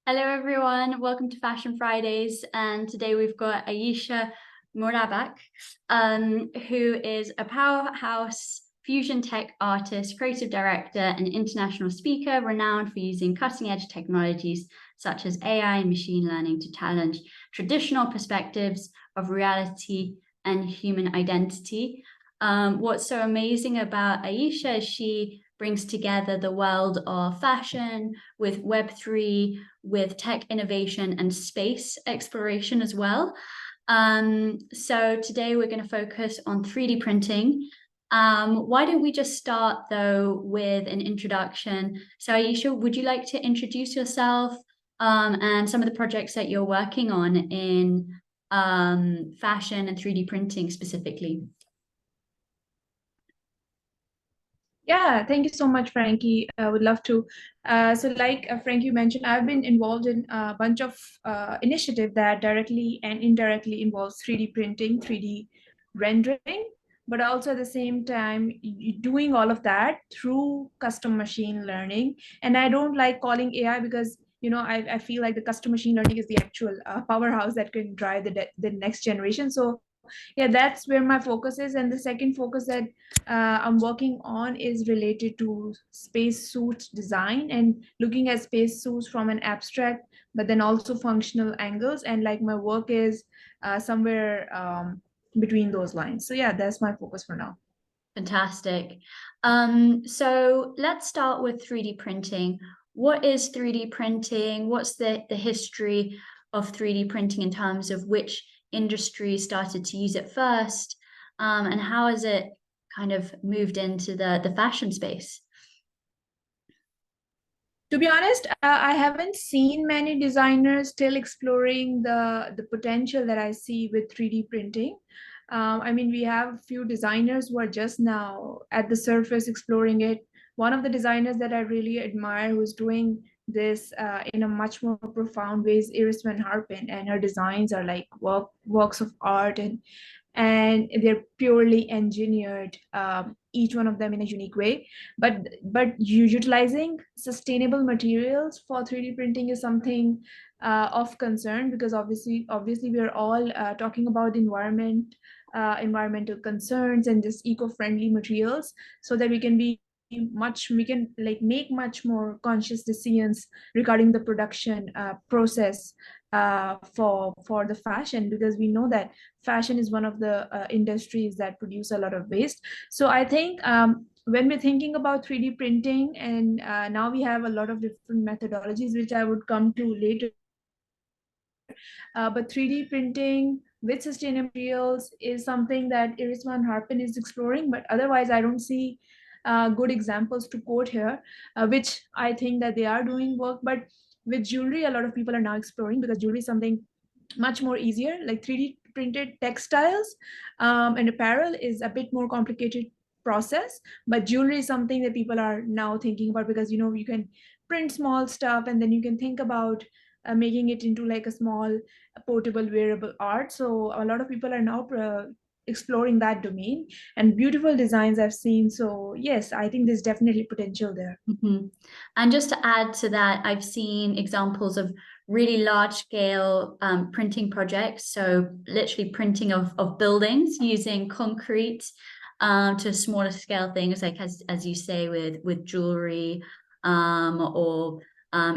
Hello everyone, welcome to Fashion Fridays, and today we've got Ayesha Mubarak, who is a powerhouse fusion tech artist, creative director, and international speaker renowned for using cutting-edge technologies such as AI and machine learning to challenge traditional perspectives of reality and human identity. What's so amazing about Ayesha is she brings together the world of fashion with Web3, with tech innovation and space exploration as well. So today we're going to focus on 3D printing. Why don't we just start though with an introduction? So Ayesha, would you like to introduce yourself and some of the projects that you're working on in fashion and 3D printing specifically? Yeah, thank you so much, Frankie. I would love to. So like Frankie mentioned, I've been involved in a bunch of initiative that directly and indirectly involves 3D printing, 3D rendering, but also at the same time doing all of that through custom machine learning. And I don't like calling AI because I feel like the custom machine learning is the actual powerhouse that can drive the next generation. So yeah, that's where my focus is. And the second focus that I'm working on is related to space suit design and looking at space suits from an abstract but then also functional angles, and like my work is somewhere between those lines. So yeah, that's my focus for now. Fantastic. So let's start with 3D printing. What is 3D printing? What's the history of 3D printing in terms of which industry started to use it first? And how has it kind of moved into the fashion space? To be honest, I haven't seen many designers still exploring the potential that I see with 3D printing. I mean, we have a few designers who are just now at the surface exploring it. One of the designers that I really admire who's doing this in a much more profound way is Iris Van Harpen, and her designs are like works of art, and they're purely engineered, each one of them in a unique way. But utilizing sustainable materials for 3D printing is something of concern, because obviously we are all talking about the environmental concerns and just eco-friendly materials, so that we can like make much more conscious decisions regarding the production process for the fashion, because we know that fashion is one of the industries that produce a lot of waste. So I think when we're thinking about 3D printing, and now we have a lot of different methodologies which I would come to later, but 3D printing with sustainable materials is something that Iris Van Harpen is exploring. But otherwise, I don't see good examples to quote here, which I think that they are doing work. But with jewelry, a lot of people are now exploring, because jewelry is something much more easier. Like 3D printed textiles and apparel is a bit more complicated process, but jewelry is something that people are now thinking about, because you can print small stuff and then you can think about making it into like a small portable wearable art. So a lot of people are now exploring that domain, and beautiful designs I've seen. So yes, I think there's definitely potential there. Mhm. And just to add to that, I've seen examples of really large scale printing projects. So literally printing of buildings using concrete to smaller scale things, like as you say with jewelry or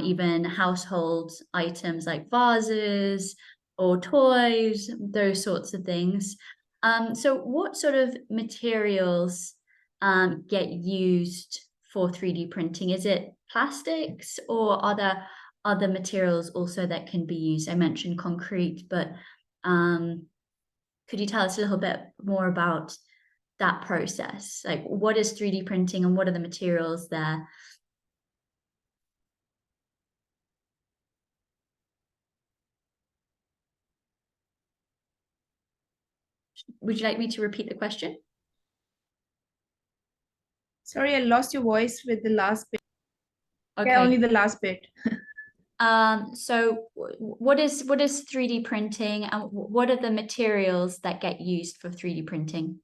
even household items like vases or toys, those sorts of things. So what sort of materials get used for 3D printing? Is it plastics or are there other materials also that can be used? I mentioned concrete, but could you tell us a little bit more about that process? Like, what is 3D printing and what are the materials there? Would you like me to repeat the question? Sorry, I lost your voice with the last bit. Yeah, only Okay. the last bit. So what is 3D printing and what are the materials that get used for 3D printing?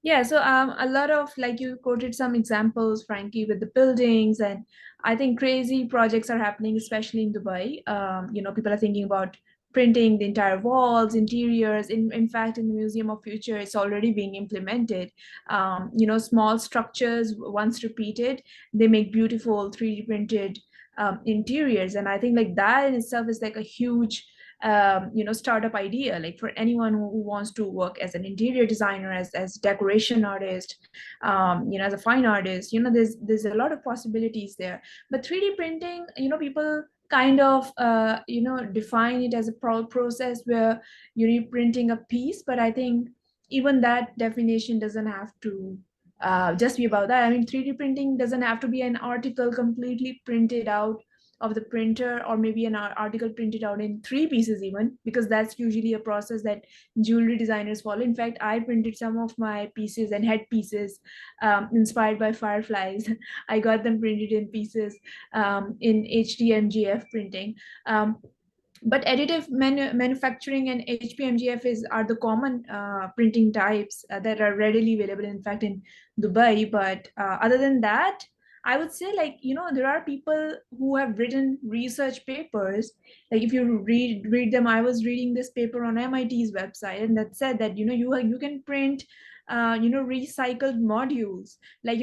Yeah, so a lot of, like you quoted some examples, Frankie, with the buildings, and I think crazy projects are happening, especially in Dubai. People are thinking about printing the entire walls, interiors. In fact, in the Museum of Future, it's already being implemented. Small structures, once repeated, they make beautiful 3D printed interiors, and I think like that in itself is like a huge startup idea, like for anyone who wants to work as an interior designer, as decoration artist, as a fine artist. There's a lot of possibilities there. But 3D printing, people kind of define it as a process where you're printing a piece, but I think even that definition doesn't have to just be about that. I mean, 3D printing doesn't have to be an article completely printed out of the printer, or maybe an article printed out in three pieces even, because that's usually a process that jewelry designers follow. In fact, I printed some of my pieces and head pieces inspired by fireflies. I got them printed in pieces in HDMGF printing. But additive manufacturing and HPMGF are the common printing types that are readily available, in fact, in Dubai. But other than that, I would say, like, there are people who have written research papers. Like if you read them, I was reading this paper on MIT's website, and that said that you can print recycled modules, like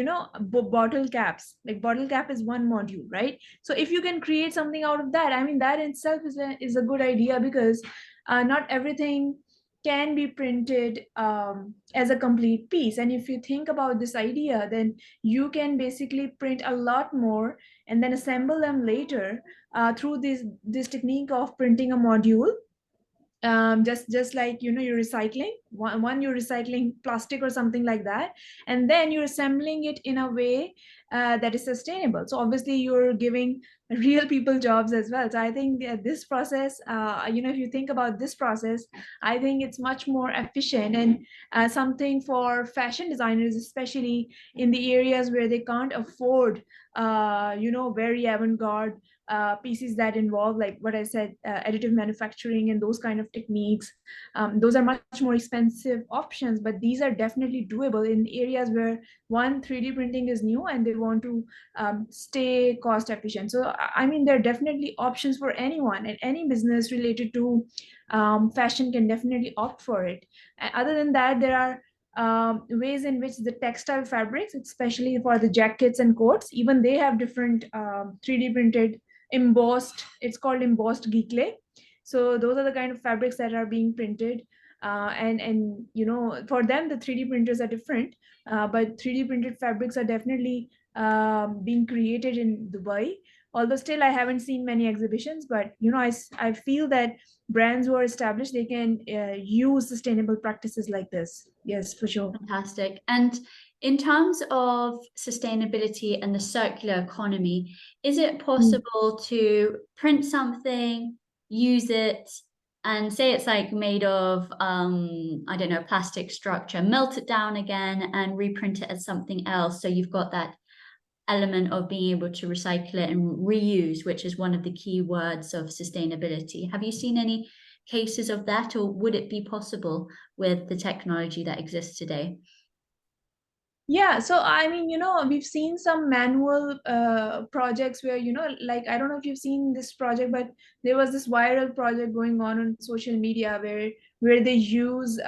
bottle caps. Like bottle cap is one module, right? So if you can create something out of that, I mean, that in itself is a good idea, because not everything can be printed as a complete piece. And if you think about this idea, then you can basically print a lot more and then assemble them later through this technique of printing a module, just like you're recycling one, you're recycling plastic or something like that, and then you're assembling it in a way that is sustainable. So obviously you're giving real people jobs as well. So I think that this process, if you think about this process, I think it's much more efficient, and something for fashion designers, especially in the areas where they can't afford very avant-garde pieces that involve, like what I said, additive manufacturing and those kind of techniques. Those are much more expensive options, but these are definitely doable in areas where, one, 3D printing is new and they want to stay cost efficient. So, I mean, there are definitely options for anyone, and any business related to fashion can definitely opt for it. Other than that, there are ways in which the textile fabrics, especially for the jackets and coats, even they have different 3D printed embossed, it's called embossed geekle. So those are the kind of fabrics that are being printed, and for them the 3D printers are different, but 3D printed fabrics are definitely being created in Dubai. Although still I haven't seen many exhibitions, but I feel that brands who are established, they can use sustainable practices like this. Yes, for sure. Fantastic. And in terms of sustainability and the circular economy, is it Mm. possible to print something, use it, and say it's like made of, I don't know, plastic structure, melt it down again and reprint it as something else? So you've got that element of being able to recycle it and reuse, which is one of the key words of sustainability. Have you seen any cases of that, or would it be possible with the technology that exists today? Yeah, so I mean, we've seen some manual projects where, like, I don't know if you've seen this project, but there was this viral project going on social media where they use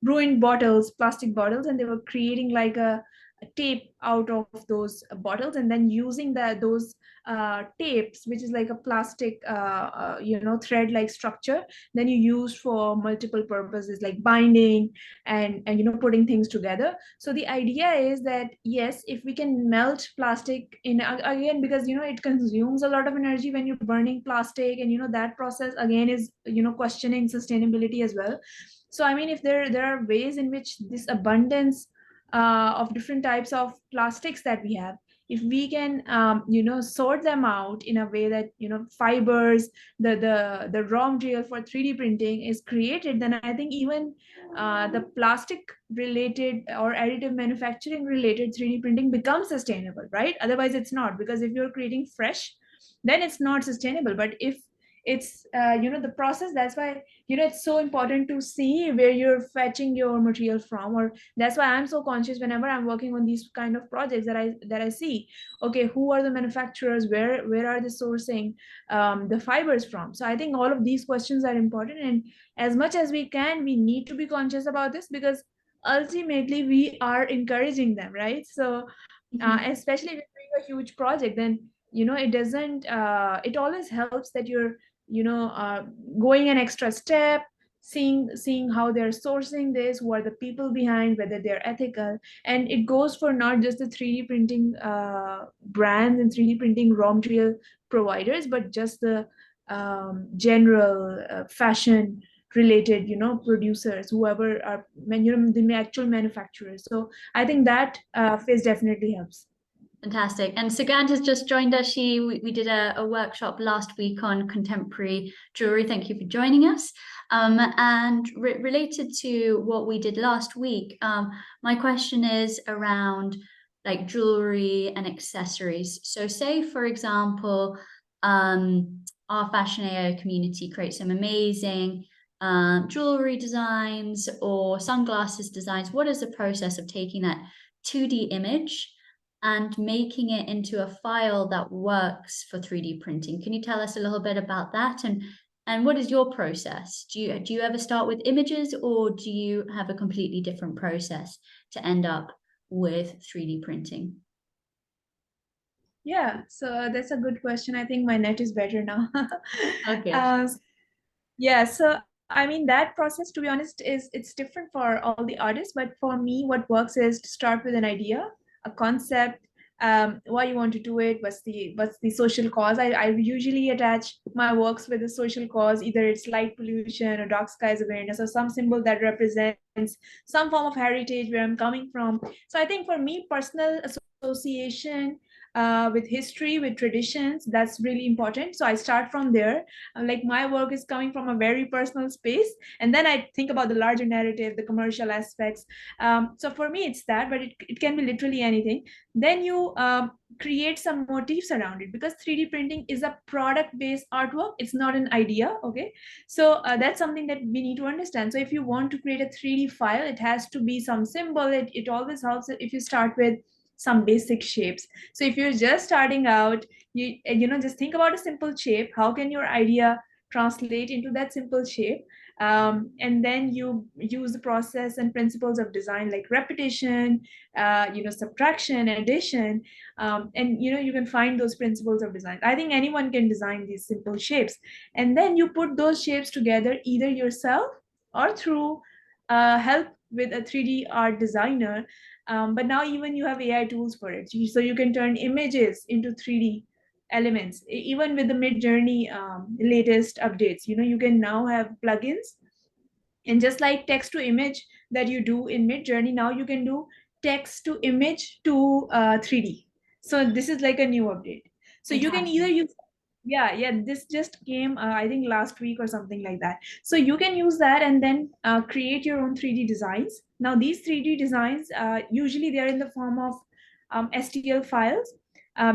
ruined bottles, plastic bottles, and they were creating like a tape out of those bottles, and then using those tapes, which is like a plastic thread like structure, then you use for multiple purposes like binding and putting things together. So the idea is that, yes, if we can melt plastic in, again, because it consumes a lot of energy when you're burning plastic, and that process again is questioning sustainability as well. So I mean, if there are ways in which this abundance of different types of plastics that we have, if we can sort them out in a way that fibers, the raw material for 3D printing is created, then I think even the plastic related or additive manufacturing related 3D printing becomes sustainable, right? Otherwise it's not, because if you're creating fresh, then it's not sustainable. But if it's the process, that's why it's so important to see where you're fetching your material from. Or that's why I'm so conscious whenever I'm working on these kind of projects, that I see, okay, who are the manufacturers, where are they sourcing the fibers from. So I think all of these questions are important, and as much as we can, we need to be conscious about this, because ultimately we are encouraging them, right? So especially if you're doing a huge project, then it doesn't it always helps that you're going an extra step, seeing how they're sourcing this, who are the people behind, whether they're ethical. And it goes for not just the 3D printing brands and 3D printing raw material providers, but just the general fashion related producers, whoever are the actual manufacturers. So I think that phase definitely helps. Fantastic. And Sugandh has just joined us. We did a workshop last week on contemporary jewelry. Thank you for joining us. And related to what we did last week, my question is around like jewelry and accessories. So say, for example, our Fashion AO community creates some amazing jewelry designs or sunglasses designs. What is the process of taking that 2D image and making it into a file that works for 3D printing? Can you tell us a little bit about that? And what is your process? Do you ever start with images, or do you have a completely different process to end up with 3D printing? Yeah, so that's a good question. I think my net is better now. Okay. uh, yeah, so I mean that process, to be honest, it's different for all the artists. But for me, what works is to start with an idea, a concept, why you want to do it, what's the social cause. I usually attach my works with a social cause, either it's light pollution or dark skies awareness, or some symbol that represents some form of heritage where I'm coming from. So I think for me, personal association with history, with traditions, that's really important. So I start from there. Like my work is coming from a very personal space, and then I think about the larger narrative, the commercial aspects. So for me, it's that, but it can be literally anything. Then you create some motifs around it, because 3D printing is a product based artwork, it's not an idea. Okay, so that's something that we need to understand. So if you want to create a 3D file, it has to be some symbol. It always helps if you start with some basic shapes. So if you're just starting out, just think about a simple shape. How can your idea translate into that simple shape? And then you use the process and principles of design, like repetition, subtraction, addition, and you can find those principles of design. I think anyone can design these simple shapes, and then you put those shapes together either yourself or through help with a 3D art designer. But now even you have AI tools for it. So you can turn images into 3D elements. Even with the Mid-Journey latest updates, you can now have plugins. And just like text to image that you do in Mid-Journey, now you can do text to image to 3D. So this is like a new update. So you can either Fantastic. use, yeah, this just came, I think last week or something like that. So you can use that and then create your own 3D designs. Now these 3D designs, usually they're in the form of STL files,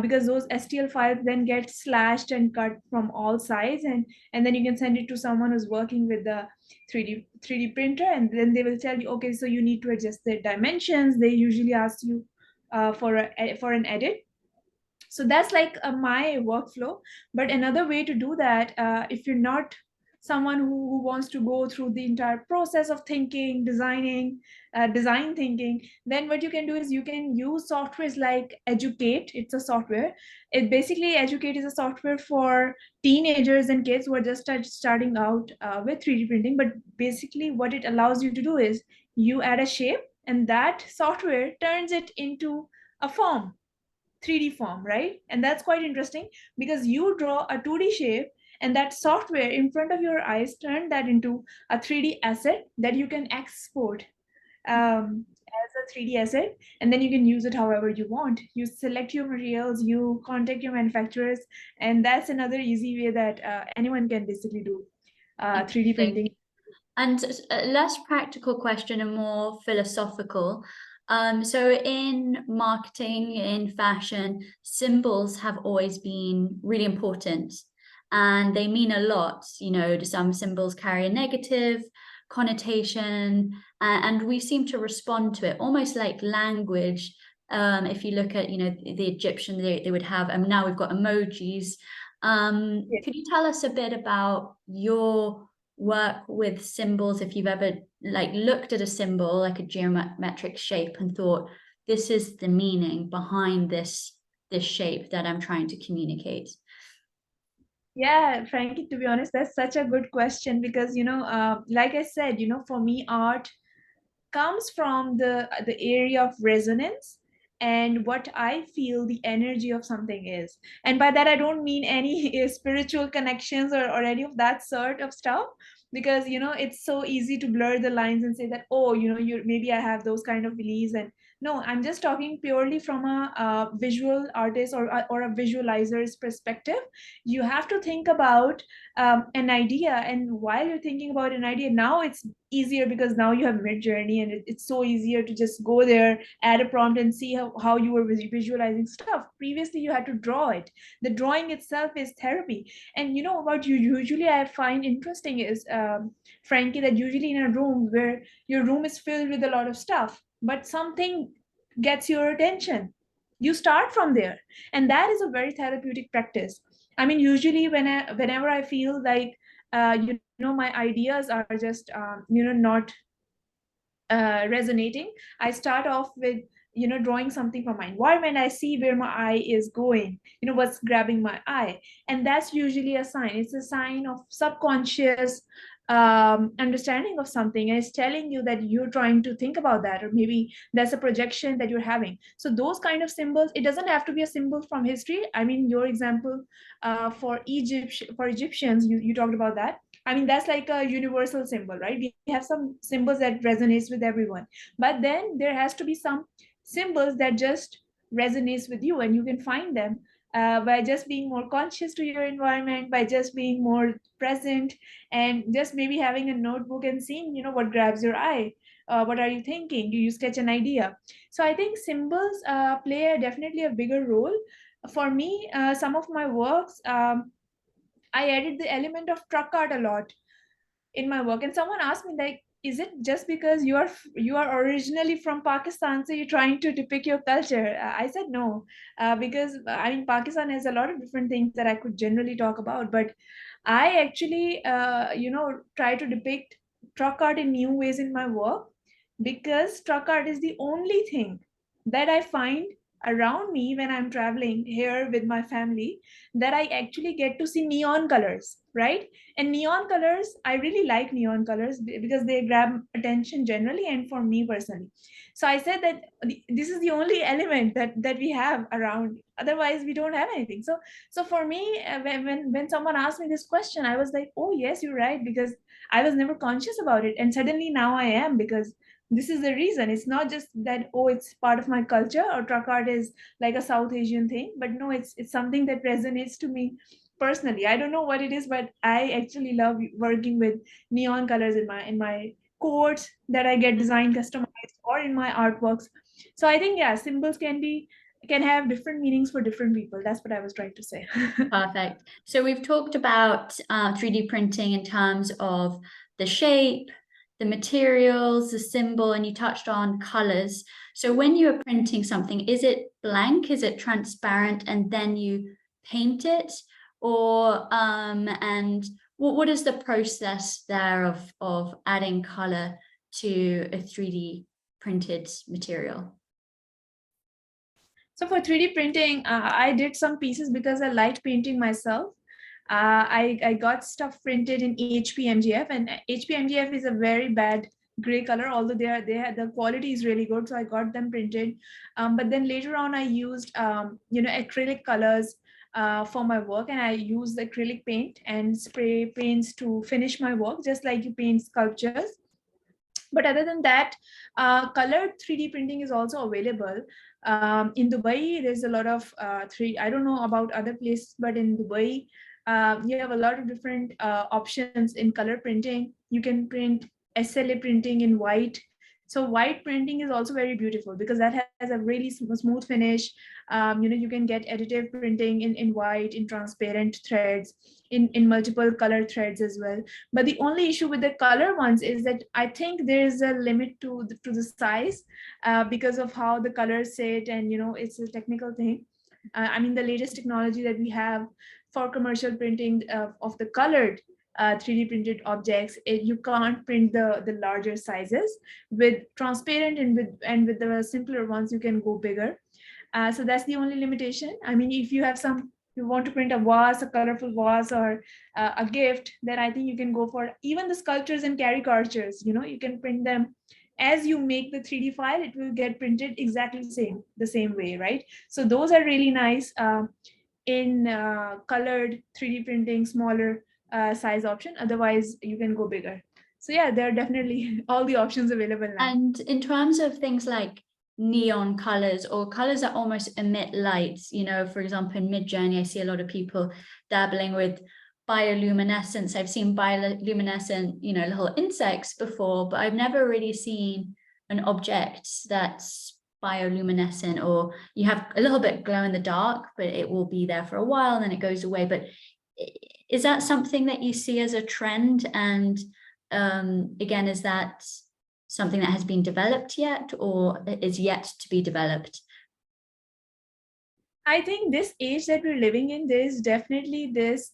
because those STL files then get slashed and cut from all sides, and then you can send it to someone who's working with the 3D printer, and then they will tell you, okay, so you need to adjust the dimensions. They usually ask you for an edit. So that's like my workflow. But another way to do that, if you're not someone who wants to go through the entire process of thinking, designing, design thinking, then what you can do is you can use softwares like Educate. It's a software. It basically, Educate is a software for teenagers and kids who are just starting out with 3D printing. But basically what it allows you to do is you add a shape, and that software turns it into a form, 3D form, right? And that's quite interesting, because you draw a 2D shape, and that software in front of your eyes turn that into a 3D asset that you can export as a 3D asset, and then you can use it however you want. You select your materials, you contact your manufacturers, and that's another easy way that anyone can basically do 3D Amazing. printing. And a less practical question and more philosophical. So in marketing, in fashion, symbols have always been really important. and they mean a lot. You know, some symbols carry a negative connotation, and we seem to respond to it almost like language. If you look at, you know, the Egyptian, they would have, and now we've got emojis. Yeah. Could you tell us a bit about your work with symbols, if you've ever like looked at a symbol like a geometric shape and thought, this is the meaning behind this shape that I'm trying to communicate? Yeah, Frankie, to be honest, that's such a good question because, like I said, for me, art comes from the area of resonance and what I feel the energy of something is. And by that I don't mean any spiritual connections or any of that sort of stuff, because it's so easy to blur the lines and say that, oh, you maybe I have those kind of beliefs. And no, I'm just talking purely from a visual artist or a visualizer's perspective. You have to think about an idea, and while you're thinking about an idea, now it's easier because now you have mid journey, and it's so easier to just go there, add a prompt, and see how you were visualizing stuff. Previously you had to draw it. The drawing itself is therapy. And what you usually I find interesting is, Frankie, that usually in a room where your room is filled with a lot of stuff, but something gets your attention, you start from there. And that is a very therapeutic practice. I mean, usually whenever I feel like my ideas are just not resonating, I start off with drawing something from my environment. I see where my eye is going, what's grabbing my eye. And that's usually a sign. It's a sign of subconscious understanding of something, and it's telling you that you're trying to think about that, or maybe that's a projection that you're having. So those kind of symbols, it doesn't have to be a symbol from history. I mean, your example for Egyptians, you talked about that. I mean, that's like a universal symbol, right? We have some symbols that resonates with everyone, but then there has to be some symbols that just resonates with you, and you can find them by just being more conscious to your environment, by just being more present, and just maybe having a notebook and seeing, what grabs your eye. What are you thinking? Do you sketch an idea? So I think symbols play definitely a bigger role. For me, some of my works, I added the element of truck art a lot in my work. And someone asked me, like, is it just because you are originally from Pakistan, so you're trying to depict your culture? I said no, because I mean, Pakistan has a lot of different things that I could generally talk about, but I actually try to depict truck art in new ways in my work, because truck art is the only thing that I find around me when I'm traveling here with my family, that I actually get to see neon colors, right? And neon colors, I really like neon colors because they grab attention generally and for me personally. So I said that this is the only element that we have around. Otherwise, we don't have anything. So for me, when someone asked me this question, I was like, oh yes, you're right, because I was never conscious about it, and suddenly now I am, because this is the reason. It's not just that, oh, it's part of my culture, or truck art is like a South Asian thing, but no, it's something that resonates to me personally. I don't know what it is, but I actually love working with neon colors in my quotes that I get designed customized, or in my artworks. So I think, yeah, symbols can have different meanings for different people. That's what I was trying to say. Perfect. So we've talked about 3D printing in terms of the shape, the materials, the symbol, and you touched on colors. So when you are printing something, is it blank? Is it transparent, and then you paint it? Or and what is the process there of adding color to a 3D printed material? So for 3D printing, I did some pieces because I liked painting myself. I got stuff printed in HPMGF, and HPMGF is a very bad gray color, although the quality is really good. So I got them printed. But then later on, I used acrylic colors for my work, and I used acrylic paint and spray paints to finish my work, just like you paint sculptures. But other than that, colored 3D printing is also available. In Dubai, there's a lot of I don't know about other places, but in Dubai, you have a lot of different options in color printing. You can print SLA printing in white, So white printing is also very beautiful because that has a really smooth finish. You can get additive printing in white, in transparent threads, in multiple color threads as well. But the only issue with the color ones is that I think there is a limit to the size, because of how the colors sit, and it's a technical thing. I mean, the latest technology that we have for commercial printing of the colored 3D printed objects, you can't print the larger sizes. With transparent and with the simpler ones, you can go bigger. So that's the only limitation. I mean, if you want to print a vase, a colorful vase, or a gift, then I think you can go for even the sculptures and caricatures. You can print them as you make the 3D file, it will get printed exactly the same way, right? So those are really nice in colored 3D printing, smaller size option. Otherwise, you can go bigger. So yeah, there are definitely all the options available now. And in terms of things like neon colors or colors that almost emit lights, for example, in Midjourney, I see a lot of people dabbling with bioluminescence. I've seen bioluminescent, little insects before, but I've never really seen an object that's bioluminescent, or you have a little bit glow in the dark, but it will be there for a while and then it goes away. But is that something that you see as a trend? And again, is that something that has been developed yet, or is yet to be developed? I think this age that we're living in, there is definitely this,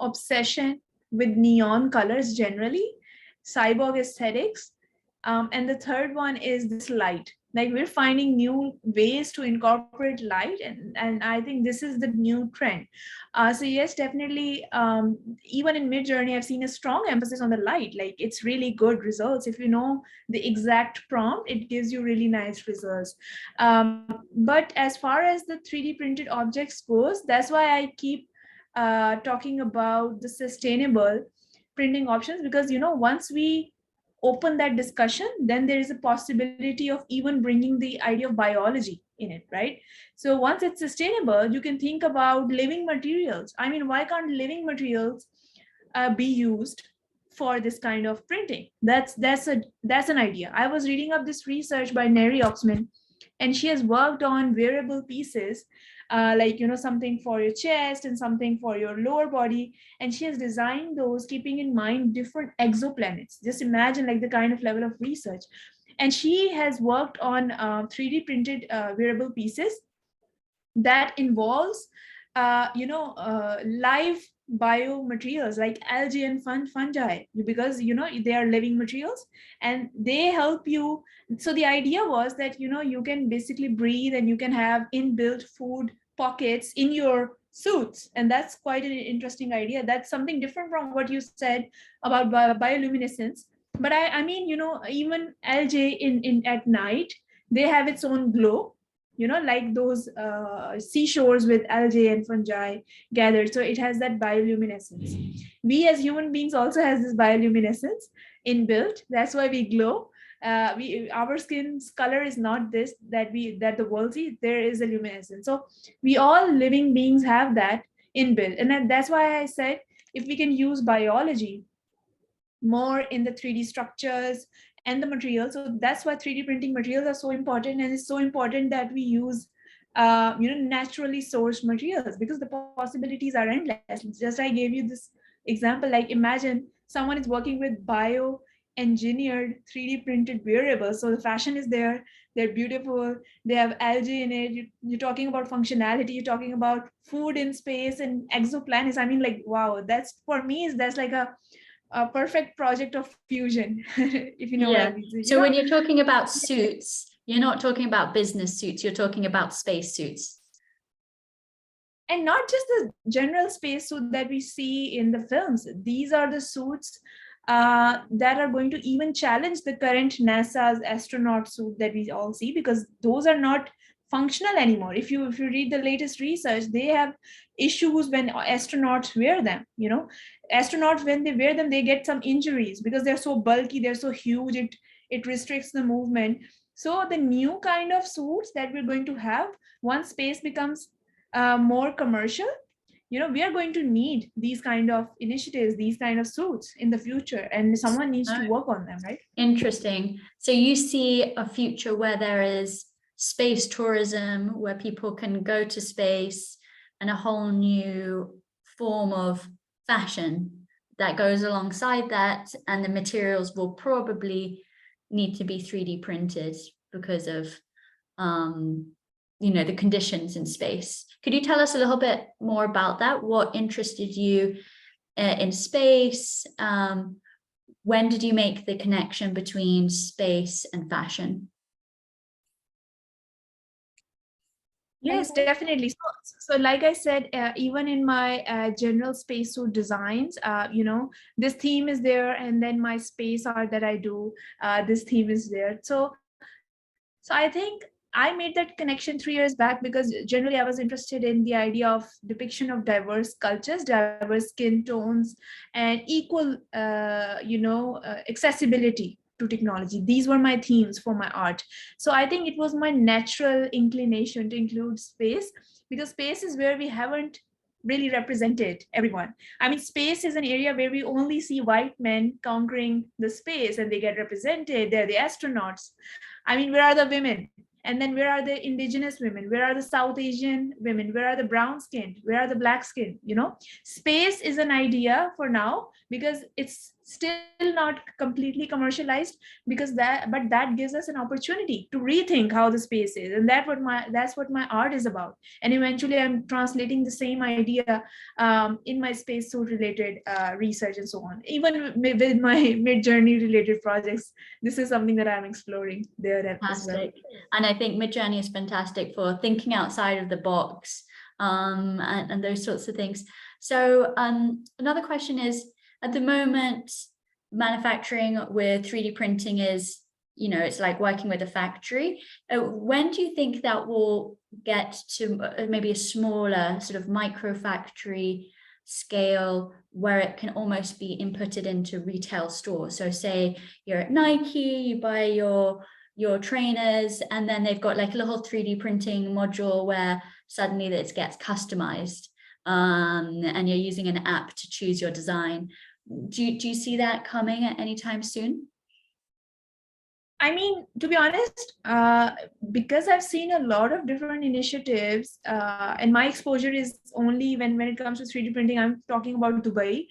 obsession with neon colors generally, cyborg aesthetics. And the third one is this light. Like, we're finding new ways to incorporate light, and I think this is the new trend. So yes, definitely, even in Midjourney, I've seen a strong emphasis on the light. Like, it's really good results. If you know the exact prompt, it gives you really nice results. But as far as the 3D printed objects goes, that's why I keep talking about the sustainable printing options, because once we open that discussion, then there is a possibility of even bringing the idea of biology in it, right? So once it's sustainable, you can think about living materials. I mean, why can't living materials be used for this kind of printing? That's an idea. I was reading up this research by Neri Oxman, and she has worked on wearable pieces, like something for your chest and something for your lower body, and she has designed those keeping in mind different exoplanets. Just imagine, like, the kind of level of research. And she has worked on 3D printed wearable pieces that involves live biomaterials like algae and fungi, because they are living materials and they help you. So the idea was that you can basically breathe, and you can have inbuilt food pockets in your suits, and that's quite an interesting idea. That's something different from what you said about bioluminescence. But I mean, even algae in at night, they have its own glow, like those seashores with algae and fungi gathered. So it has that bioluminescence. We as human beings also has this bioluminescence inbuilt. That's why we glow. Our skin's color is not this that the world sees. There is a luminescence. So we all living beings have that inbuilt, and that's why I said if we can use biology more in the 3D structures and the materials. So that's why 3D printing materials are so important, and it's so important that we use naturally sourced materials, because the possibilities are endless. Just I gave you this example. Like, imagine someone is working with bio engineered 3D printed wearables. So the fashion is there, they're beautiful, they have algae in it. You're talking about functionality, you're talking about food in space and exoplanets. I mean, like, wow, that's for me, that's like a perfect project of fusion, if you know what I mean. So when you're talking about suits, you're not talking about business suits, you're talking about space suits. And not just the general space suit that we see in the films. These are the suits that are going to even challenge the current NASA's astronaut suit that we all see, because those are not functional anymore. If you read the latest research, they have issues when astronauts wear them. Astronauts, when they wear them, they get some injuries because they're so bulky, they're so huge, it restricts the movement. So the new kind of suits that we're going to have once space becomes more commercial, we are going to need these kind of initiatives, these kind of suits in the future, and someone needs to work on them, right? Interesting. So you see a future where there is space tourism, where people can go to space, and a whole new form of fashion that goes alongside that, and the materials will probably need to be 3D printed because of the conditions in space. Could you tell us a little bit more about that? What interested you in space? When did you make the connection between space and fashion? Yes, definitely. So like I said, even in my general spacesuit designs, this theme is there, and then my space art that I do, this theme is there. So I think I made that connection 3 years back because generally I was interested in the idea of depiction of diverse cultures, diverse skin tones, and equal, accessibility to technology. These were my themes for my art. So I think it was my natural inclination to include space, because space is where we haven't really represented everyone. I mean, space is an area where we only see white men conquering the space and they get represented. They're the astronauts. I mean, where are the women? And then where are the indigenous women? Where are the South Asian women? Where are the brown skinned? Where are the black skinned? Space is an idea for now because it's still not completely commercialized, but that gives us an opportunity to rethink how the space is. And that's what my art is about. And eventually I'm translating the same idea in my spacesuit related research and so on. Even with my mid-journey related projects, this is something that I'm exploring there as well. Fantastic. And I think Midjourney is fantastic for thinking outside of the box, and those sorts of things. So another question is, at the moment, manufacturing with 3D printing is, it's like working with a factory. When do you think that will get to maybe a smaller sort of micro factory scale where it can almost be inputted into retail stores? So say you're at Nike, you buy your trainers, and then they've got like a little 3D printing module where suddenly it gets customized, and you're using an app to choose your design. Do you see that coming at any time soon? I mean, to be honest, because I've seen a lot of different initiatives, and my exposure is only when it comes to 3D printing, I'm talking about Dubai.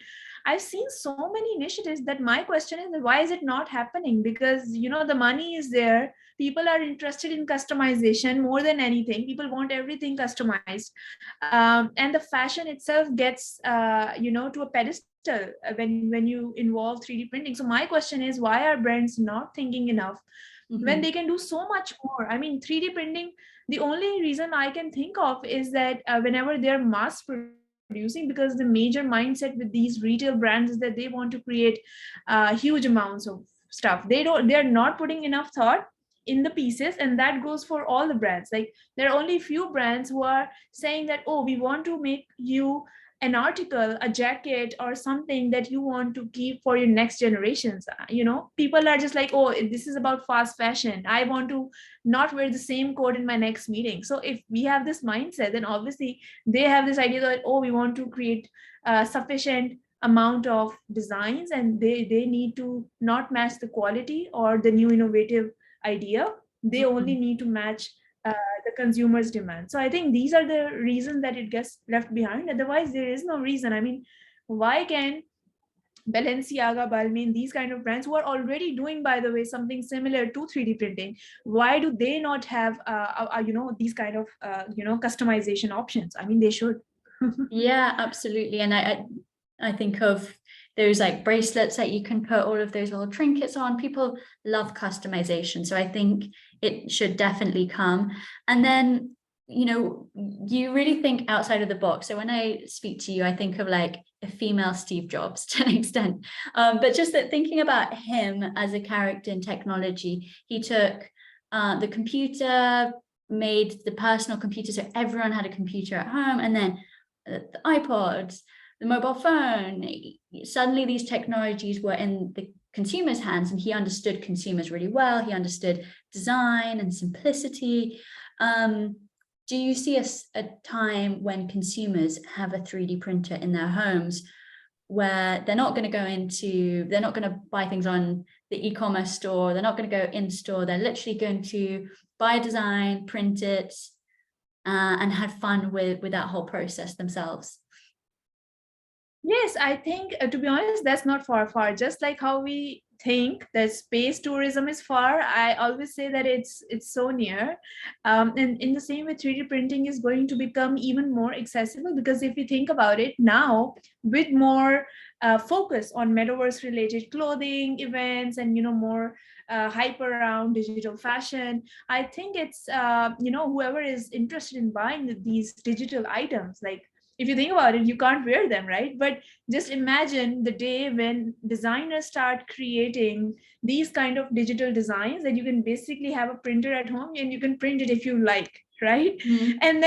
I've seen so many initiatives that my question is, why is it not happening? Because, the money is there. People are interested in customization more than anything. People want everything customized. And the fashion itself gets, to a pedestal when you involve 3D printing. So my question is, why are brands not thinking enough when they can do so much more? I mean, 3D printing, the only reason I can think of is that whenever they're mass producing, because the major mindset with these retail brands is that they want to create huge amounts of stuff. They're not putting enough thought in the pieces, and that goes for all the brands. Like, there are only few brands who are saying that, oh, we want to make you an article, a jacket, or something that you want to keep for your next generations. People are just like, oh, this is about fast fashion. I want to not wear the same coat in my next meeting. So if we have this mindset, then obviously they have this idea that, oh, we want to create sufficient amount of designs, and they need to not match the quality or the new innovative idea. They only need to match the consumer's demand. So I think these are the reasons that it gets left behind. Otherwise, there is no reason. I mean, why can Balenciaga, Balmain, these kind of brands who are already doing, by the way, something similar to 3D printing, why do they not have, these kind of, customization options? I mean, they should. Yeah, absolutely. And I think of those like bracelets that you can put all of those little trinkets on. People love customization. So I think it should definitely come. And then, you really think outside of the box. So when I speak to you, I think of like a female Steve Jobs to an extent. But just that thinking about him as a character in technology, he took the computer, made the personal computer so everyone had a computer at home, and then the iPods, the mobile phone. Suddenly these technologies were in the consumer's hands, and he understood consumers really well. He understood design and simplicity. do you see a time when consumers have a 3D printer in their homes where they're not going to buy things on the e-commerce store, they're not going to go in store, they're literally going to buy a design, print it, and have fun with that whole process themselves? Yes, I think to be honest, that's not far. Just like how we think that space tourism is far, I always say that it's so near. And in the same way, 3D printing is going to become even more accessible, because if you think about it now, with more focus on metaverse related clothing events, and more hype around digital fashion, I think it's whoever is interested in buying these digital items, like, if you think about it, you can't wear them, right? But just imagine the day when designers start creating these kind of digital designs that you can basically have a printer at home and you can print it if you like, right? Mm. And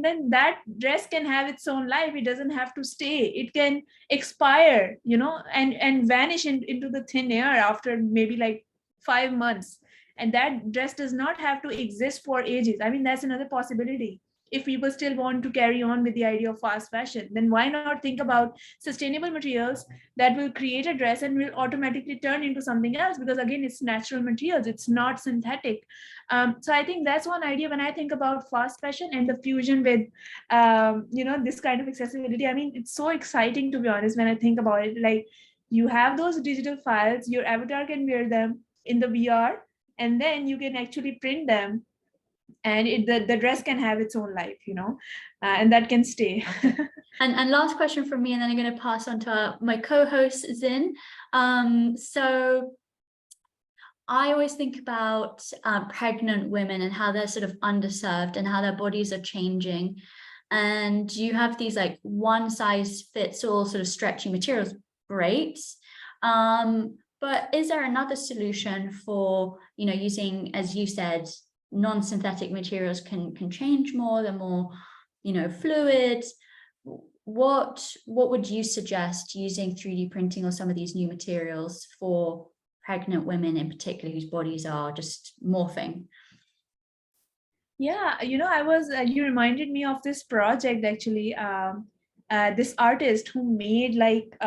then that dress can have its own life. It doesn't have to stay. It can expire, and vanish into the thin air after maybe like 5 months. And that dress does not have to exist for ages. I mean, that's another possibility. If people still want to carry on with the idea of fast fashion, then why not think about sustainable materials that will create a dress and will automatically turn into something else, because again, it's natural materials, it's not synthetic. So I think that's one idea when I think about fast fashion and the fusion with this kind of accessibility. I mean, it's so exciting, to be honest, when I think about it. Like, you have those digital files, your avatar can wear them in the VR, and then you can actually print them, and the dress can have its own life, and that can stay. Okay. And last question from me, and then I'm going to pass on to my co-host Zin. So I always think about pregnant women and how they're sort of underserved and how their bodies are changing. And you have these like one size fits all sort of stretchy materials, great. But is there another solution for, using, as you said, non-synthetic materials can change more, they're more, fluid. What would you suggest using 3D printing or some of these new materials for pregnant women in particular whose bodies are just morphing? Yeah, I was, you reminded me of this project actually. This artist who made like,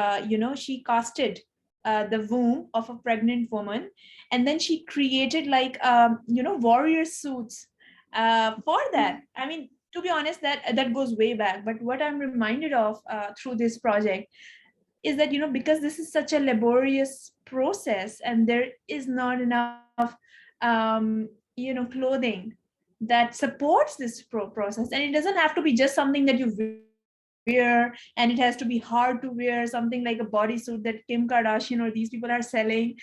she casted the womb of a pregnant woman, and then she created like, warrior suits for that. I mean, to be honest, that goes way back. But what I'm reminded of through this project is that, because this is such a laborious process, and there is not enough clothing that supports this process, and it doesn't have to be just something that you wear, and it has to be hard to wear, something like a bodysuit that Kim Kardashian or these people are selling.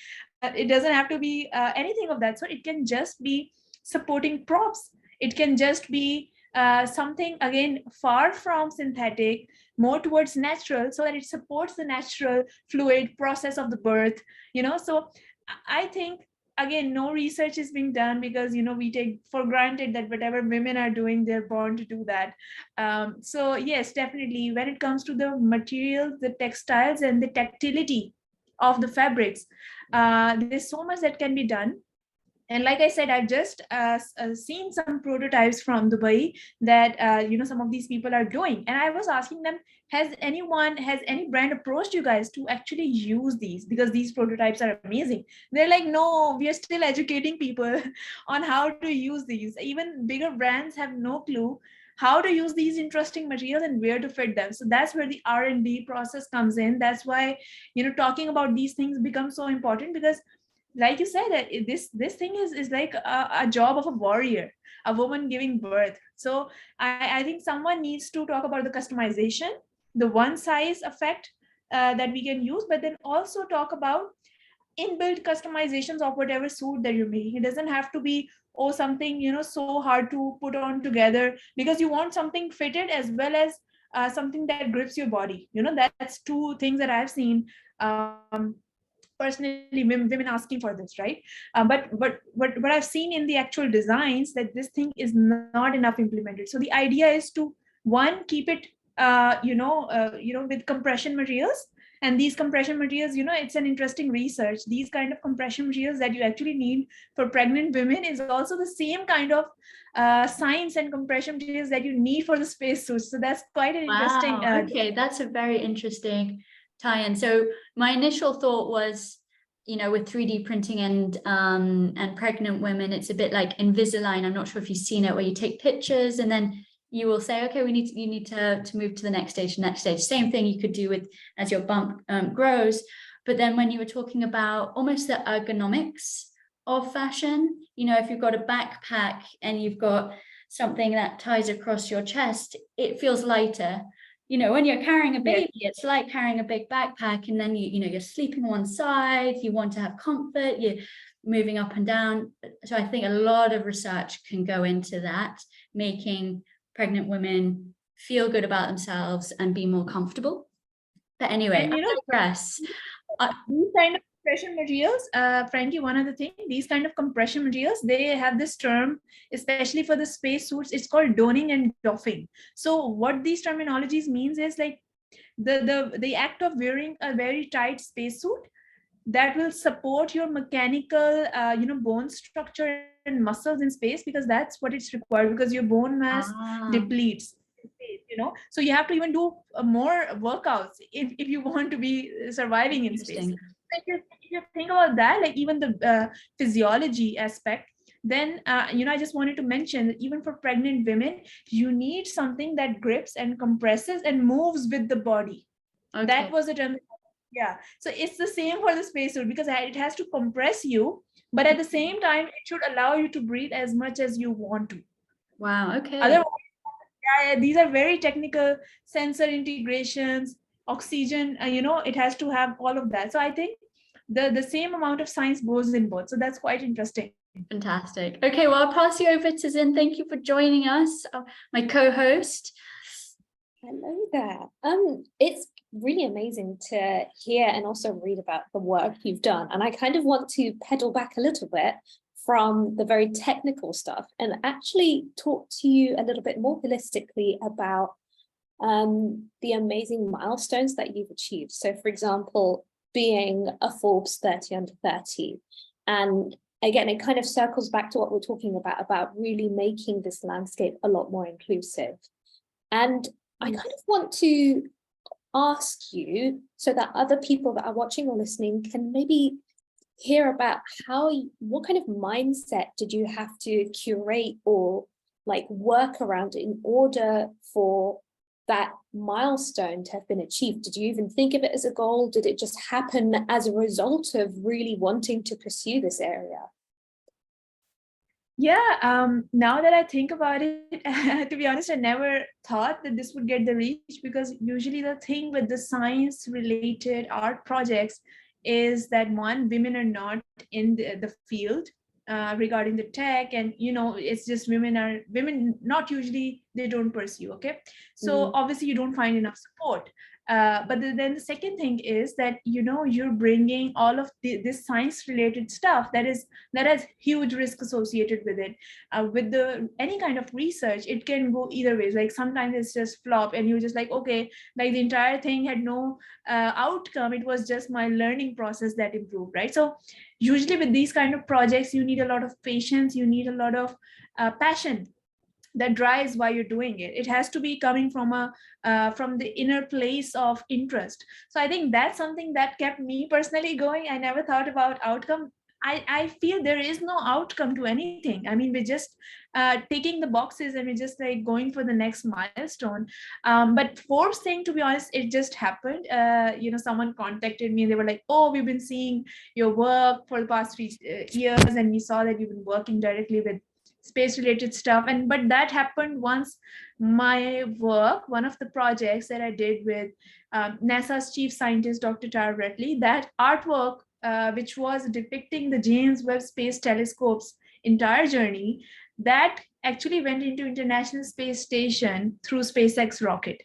It doesn't have to be anything of that sort. It can just be supporting props. It can just be something, again, far from synthetic, more towards natural, so that it supports the natural fluid process of the birth. So I think, again, no research is being done, because we take for granted that whatever women are doing, they're born to do that. So yes, definitely, when it comes to the materials, the textiles, and the tactility of the fabrics, there's so much that can be done. And like I said, I've just seen some prototypes from Dubai that some of these people are doing, and I was asking them, has any brand approached you guys to actually use these, because these prototypes are amazing? They're like, no, we are still educating people on how to use these. Even bigger brands have no clue how to use these interesting materials and where to fit them. So that's where the R&D process comes in. That's why talking about these things becomes so important, because like you said, that this thing is like a job of a warrior, a woman giving birth. So I think someone needs to talk about the customization, the one size effect that we can use, but then also talk about inbuilt customizations of whatever suit that you're making. It doesn't have to be, oh, something so hard to put on together, because you want something fitted as well as something that grips your body. That's two things that I've seen personally, women asking for this, right? But what I've seen in the actual designs, that this thing is not enough implemented. So the idea is to, one, keep it with compression materials, And these compression materials, it's an interesting research. These kind of compression materials that you actually need for pregnant women is also the same kind of science and compression materials that you need for the spacesuits. So that's quite an interesting. Wow. Okay, that's a very interesting tie-in. So my initial thought was, with 3D printing and pregnant women, it's a bit like Invisalign. I'm not sure if you've seen it, where you take pictures and then you will say, okay, you need to move to the next stage, Same thing you could do with as your bump grows. But then when you were talking about almost the ergonomics of fashion, if you've got a backpack and you've got something that ties across your chest, it feels lighter. When you're carrying a baby, it's like carrying a big backpack, and then you're sleeping on one side, you want to have comfort, you're moving up and down. So I think a lot of research can go into that, making pregnant women feel good about themselves and be more comfortable. But anyway, I digress. These kind of compression materials, Frankie, one other thing, these kind of compression materials, they have this term, especially for the spacesuits, it's called donning and doffing. So what these terminologies means is like the act of wearing a very tight spacesuit that will support your mechanical, bone structure and muscles in space, because that's what it's required, because your bone mass depletes. So you have to even do more workouts if you want to be surviving in space. If you think about that, like even the physiology aspect, then I just wanted to mention that even for pregnant women, you need something that grips and compresses and moves with the body. Okay. That was the term. Yeah, so it's the same for the spacesuit, because it has to compress you, but at the same time it should allow you to breathe as much as you want to. Wow. Okay. Otherwise, these are very technical sensor integrations, oxygen, it has to have all of that. So I think the same amount of science goes in both. So that's quite interesting. Fantastic. Okay, well, I'll pass you over to Zin. Thank you for joining us, my co-host. Hello there. It's really amazing to hear and also read about the work you've done. And I kind of want to pedal back a little bit from the very technical stuff and actually talk to you a little bit more holistically about the amazing milestones that you've achieved. So for example, being a Forbes 30 under 30. And again, it kind of circles back to what we're talking about really making this landscape a lot more inclusive. And I kind of want to ask you, so that other people that are watching or listening can maybe hear about what kind of mindset did you have to curate or like work around in order for that milestone to have been achieved? Did you even think of it as a goal? Did it just happen as a result of really wanting to pursue this area? Yeah, now that I think about it, to be honest, I never thought that this would get the reach, because usually the thing with the science related art projects is that one, women are not in the field regarding the tech, and it's just women not usually, they don't pursue. Okay, so obviously you don't find enough support. But then the second thing is that you're bringing all of this science related stuff that has huge risk associated with it. With any kind of research, it can go either ways. Like sometimes it's just flop and you're just like, okay, like the entire thing had no outcome, it was just my learning process that improved, right? So usually with these kind of projects, you need a lot of patience, you need a lot of passion that drives why you're doing it. It has to be coming from the inner place of interest. So I think that's something that kept me personally going. I never thought about outcome. I feel there is no outcome to anything. I mean, we're just ticking the boxes and we're just like going for the next milestone. But Forbes thing, to be honest, it just happened. Someone contacted me. They were like, oh, we've been seeing your work for the past 3 years, and we saw that you've been working directly with space related stuff. But that happened once my work, one of the projects that I did with NASA's chief scientist, Dr. Tara Bradley, that artwork, which was depicting the James Webb Space Telescope's entire journey, that actually went into International Space Station through SpaceX rocket.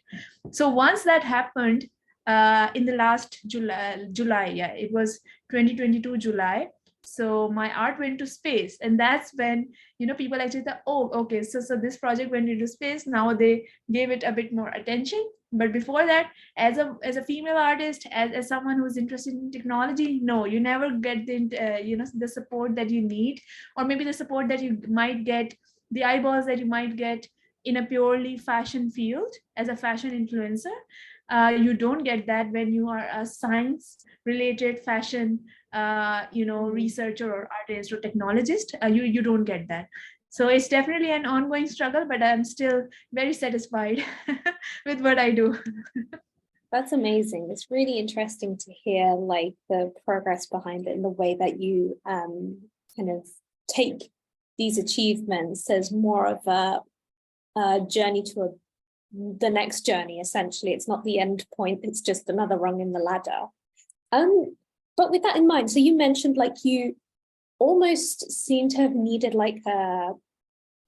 So once that happened, in the last July, yeah, it was 2022 July, So my art went to space, and that's when, you know, people actually thought, oh, okay, so this project went into space. Now they gave it a bit more attention. But before that, as a female artist, as someone who's interested in technology, no, you never get the you know, the support that you need, or maybe the support that you might get, the eyeballs that you might get in a purely fashion field as a fashion influencer. You don't get that when you are a science related fashion you know, researcher or artist or technologist. You don't get that. So it's definitely an ongoing struggle, but I'm still very satisfied with what I do. That's amazing. It's really interesting to hear like the progress behind it and the way that you kind of take these achievements as more of a journey to the next journey. Essentially, it's not the end point, it's just another rung in the ladder. But with that in mind, so you mentioned like you almost seem to have needed like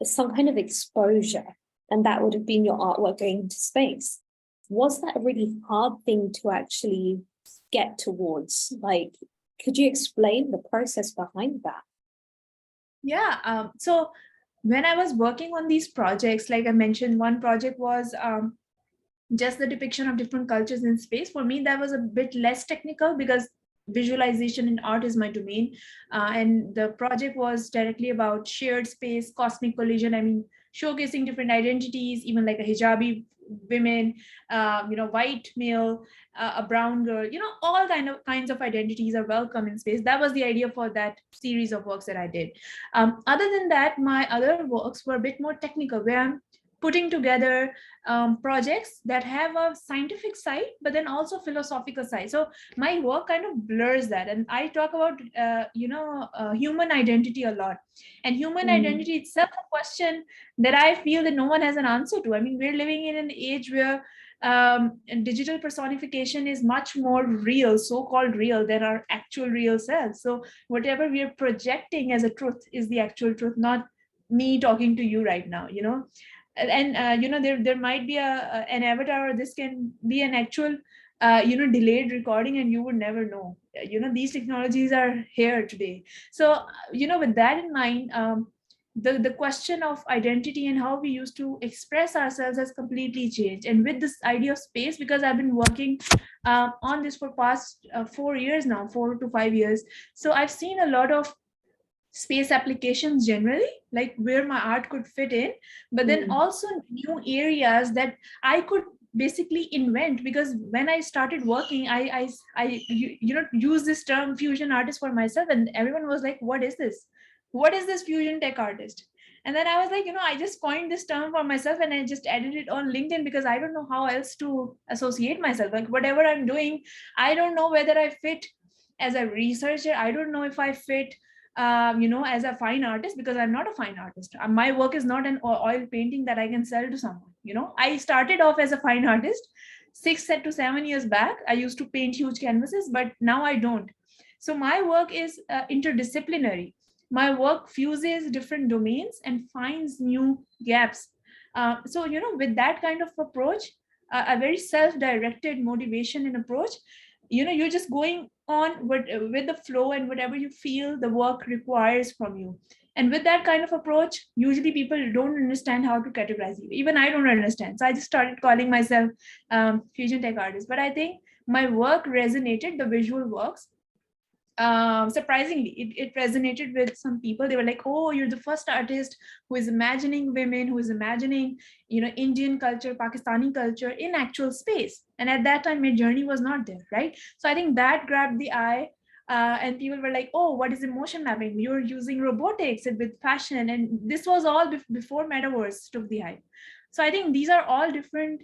some kind of exposure, and that would have been your artwork going into space. Was that a really hard thing to actually get towards? Like, could you explain the process behind that? Yeah. So when I was working on these projects, like I mentioned, one project was just the depiction of different cultures in space. For me, that was a bit less technical because visualization in art is my domain. And the project was directly about shared space, cosmic collision. I mean, showcasing different identities, even like a hijabi women, you know, white male, a brown girl, you know, all kinds of identities are welcome in space. That was the idea for that series of works that I did. Other than that, my other works were a bit more technical, where I'm putting together projects that have a scientific side, but then also philosophical side. So my work kind of blurs that, and I talk about you know, human identity a lot, and human identity itself a question that I feel that no one has an answer to. I mean, we're living in an age where digital personification is much more real, so-called real, than our actual real selves. So whatever we are projecting as a truth is the actual truth, not me talking to you right now, you know. And you know, there might be an avatar, or this can be an actual you know, delayed recording, and you would never know. You know, these technologies are here today. So you know, with that in mind, the question of identity and how we used to express ourselves has completely changed. And with this idea of space, because I've been working on this for past 4 years now, 4 to 5 years, so I've seen a lot of space applications generally, like where my art could fit in, but then also new areas that I could basically invent. Because when I started working, you know, use this term fusion artist for myself, and everyone was like, what is this fusion tech artist? And then I was like, you know, I just coined this term for myself, and I just added it on LinkedIn because I don't know how else to associate myself. Like whatever I'm doing, I don't know whether I fit as a researcher, I don't know if I fit you know, as a fine artist, because I'm not a fine artist. My work is not an oil painting that I can sell to someone. You know, I started off as a fine artist 6 to 7 years back. I used to paint huge canvases, but now I don't. So my work is interdisciplinary. My work fuses different domains and finds new gaps. So you know, with that kind of approach, a very self-directed motivation and approach, you know, you're just going on with the flow and whatever you feel the work requires from you. And with that kind of approach, usually people don't understand how to categorize you. Even I don't understand, so I just started calling myself fusion tech artist. But I think my work resonated, the visual works. Surprisingly, it resonated with some people. They were like, oh, you're the first artist who is imagining women, who is imagining, you know, Indian culture, Pakistani culture in actual space. And at that time, my journey was not there, right? So I think that grabbed the eye. And people were like, oh, what is emotion mapping? You're using robotics with fashion. And this was all before metaverse took the hype. So I think these are all different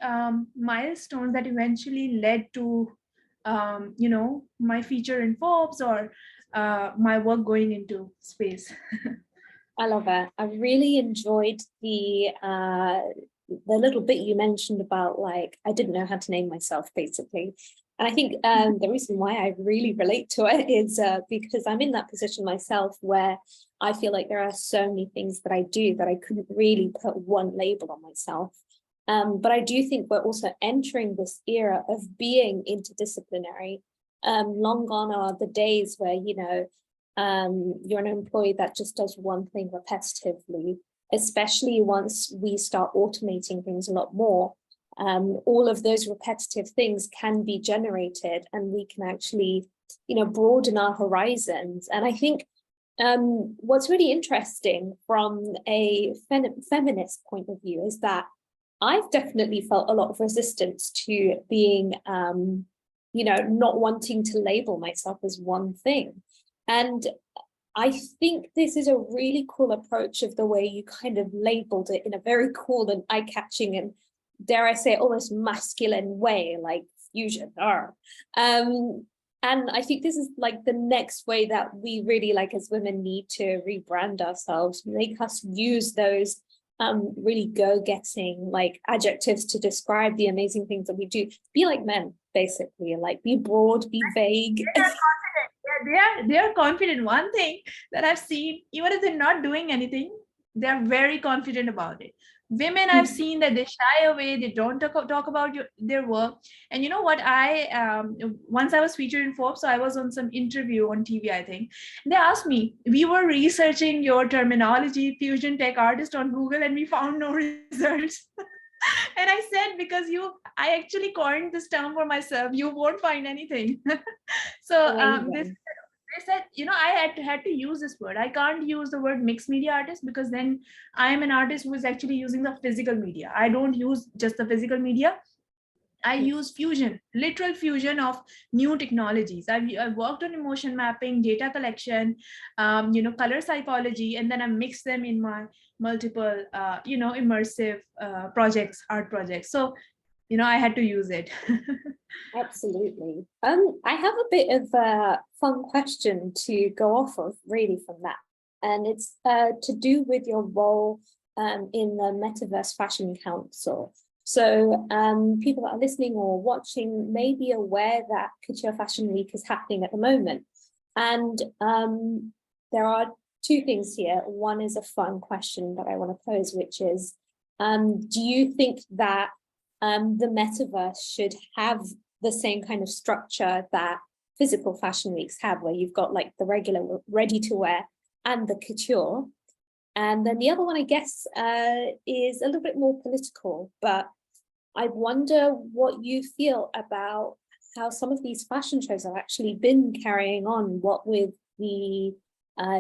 milestones that eventually led to you know, my feature in Forbes, or my work going into space. I love it. I really enjoyed the little bit you mentioned about like I didn't know how to name myself, basically. And I think the reason why I really relate to it is because I'm in that position myself where I feel like there are so many things that I do that I couldn't really put one label on myself. But I do think we're also entering this era of being interdisciplinary. Long gone are the days where, you know, you're an employee that just does one thing repetitively, especially once we start automating things a lot more. All of those repetitive things can be generated, and we can actually, broaden our horizons. And I think what's really interesting from a feminist point of view is that I've definitely felt a lot of resistance to being, not wanting to label myself as one thing. And I think this is a really cool approach of the way you kind of labeled it in a very cool and eye-catching and, dare I say, almost masculine way, like fusion. And I think this is like the next way that we really, like as women, need to rebrand ourselves, make us use those really go-getting like adjectives to describe the amazing things that we do. Be like men, basically, like be broad, be vague. They are confident. One thing that I've seen, even if they're not doing anything, they're very confident about it. Women, I've seen that they shy away, they don't talk about their work. And you know what, once I was featured in Forbes, so I was on some interview on TV, I think. They asked me, we were researching your terminology, fusion tech artist, on Google, and we found no results. And I said, because I actually coined this term for myself, you won't find anything. So they said, I had to use this word. I can't use the word mixed media artist, because then I am an artist who is actually using the physical media. I don't use just the physical media. I use fusion, literal fusion of new technologies. I've worked on emotion mapping, data collection, color psychology, and then I mix them in my multiple, immersive projects, art projects. So, I had to use it. Absolutely. I have a bit of a fun question to go off of really from that. And it's to do with your role in the Metaverse Fashion Council. So people that are listening or watching may be aware that Couture Fashion Week is happening at the moment. And there are two things here. One is a fun question that I want to pose, which is, do you think that the metaverse should have the same kind of structure that physical fashion weeks have, where you've got like the regular ready to wear and the couture? And then the other one, I guess, is a little bit more political, but I wonder what you feel about how some of these fashion shows have actually been carrying on, what with the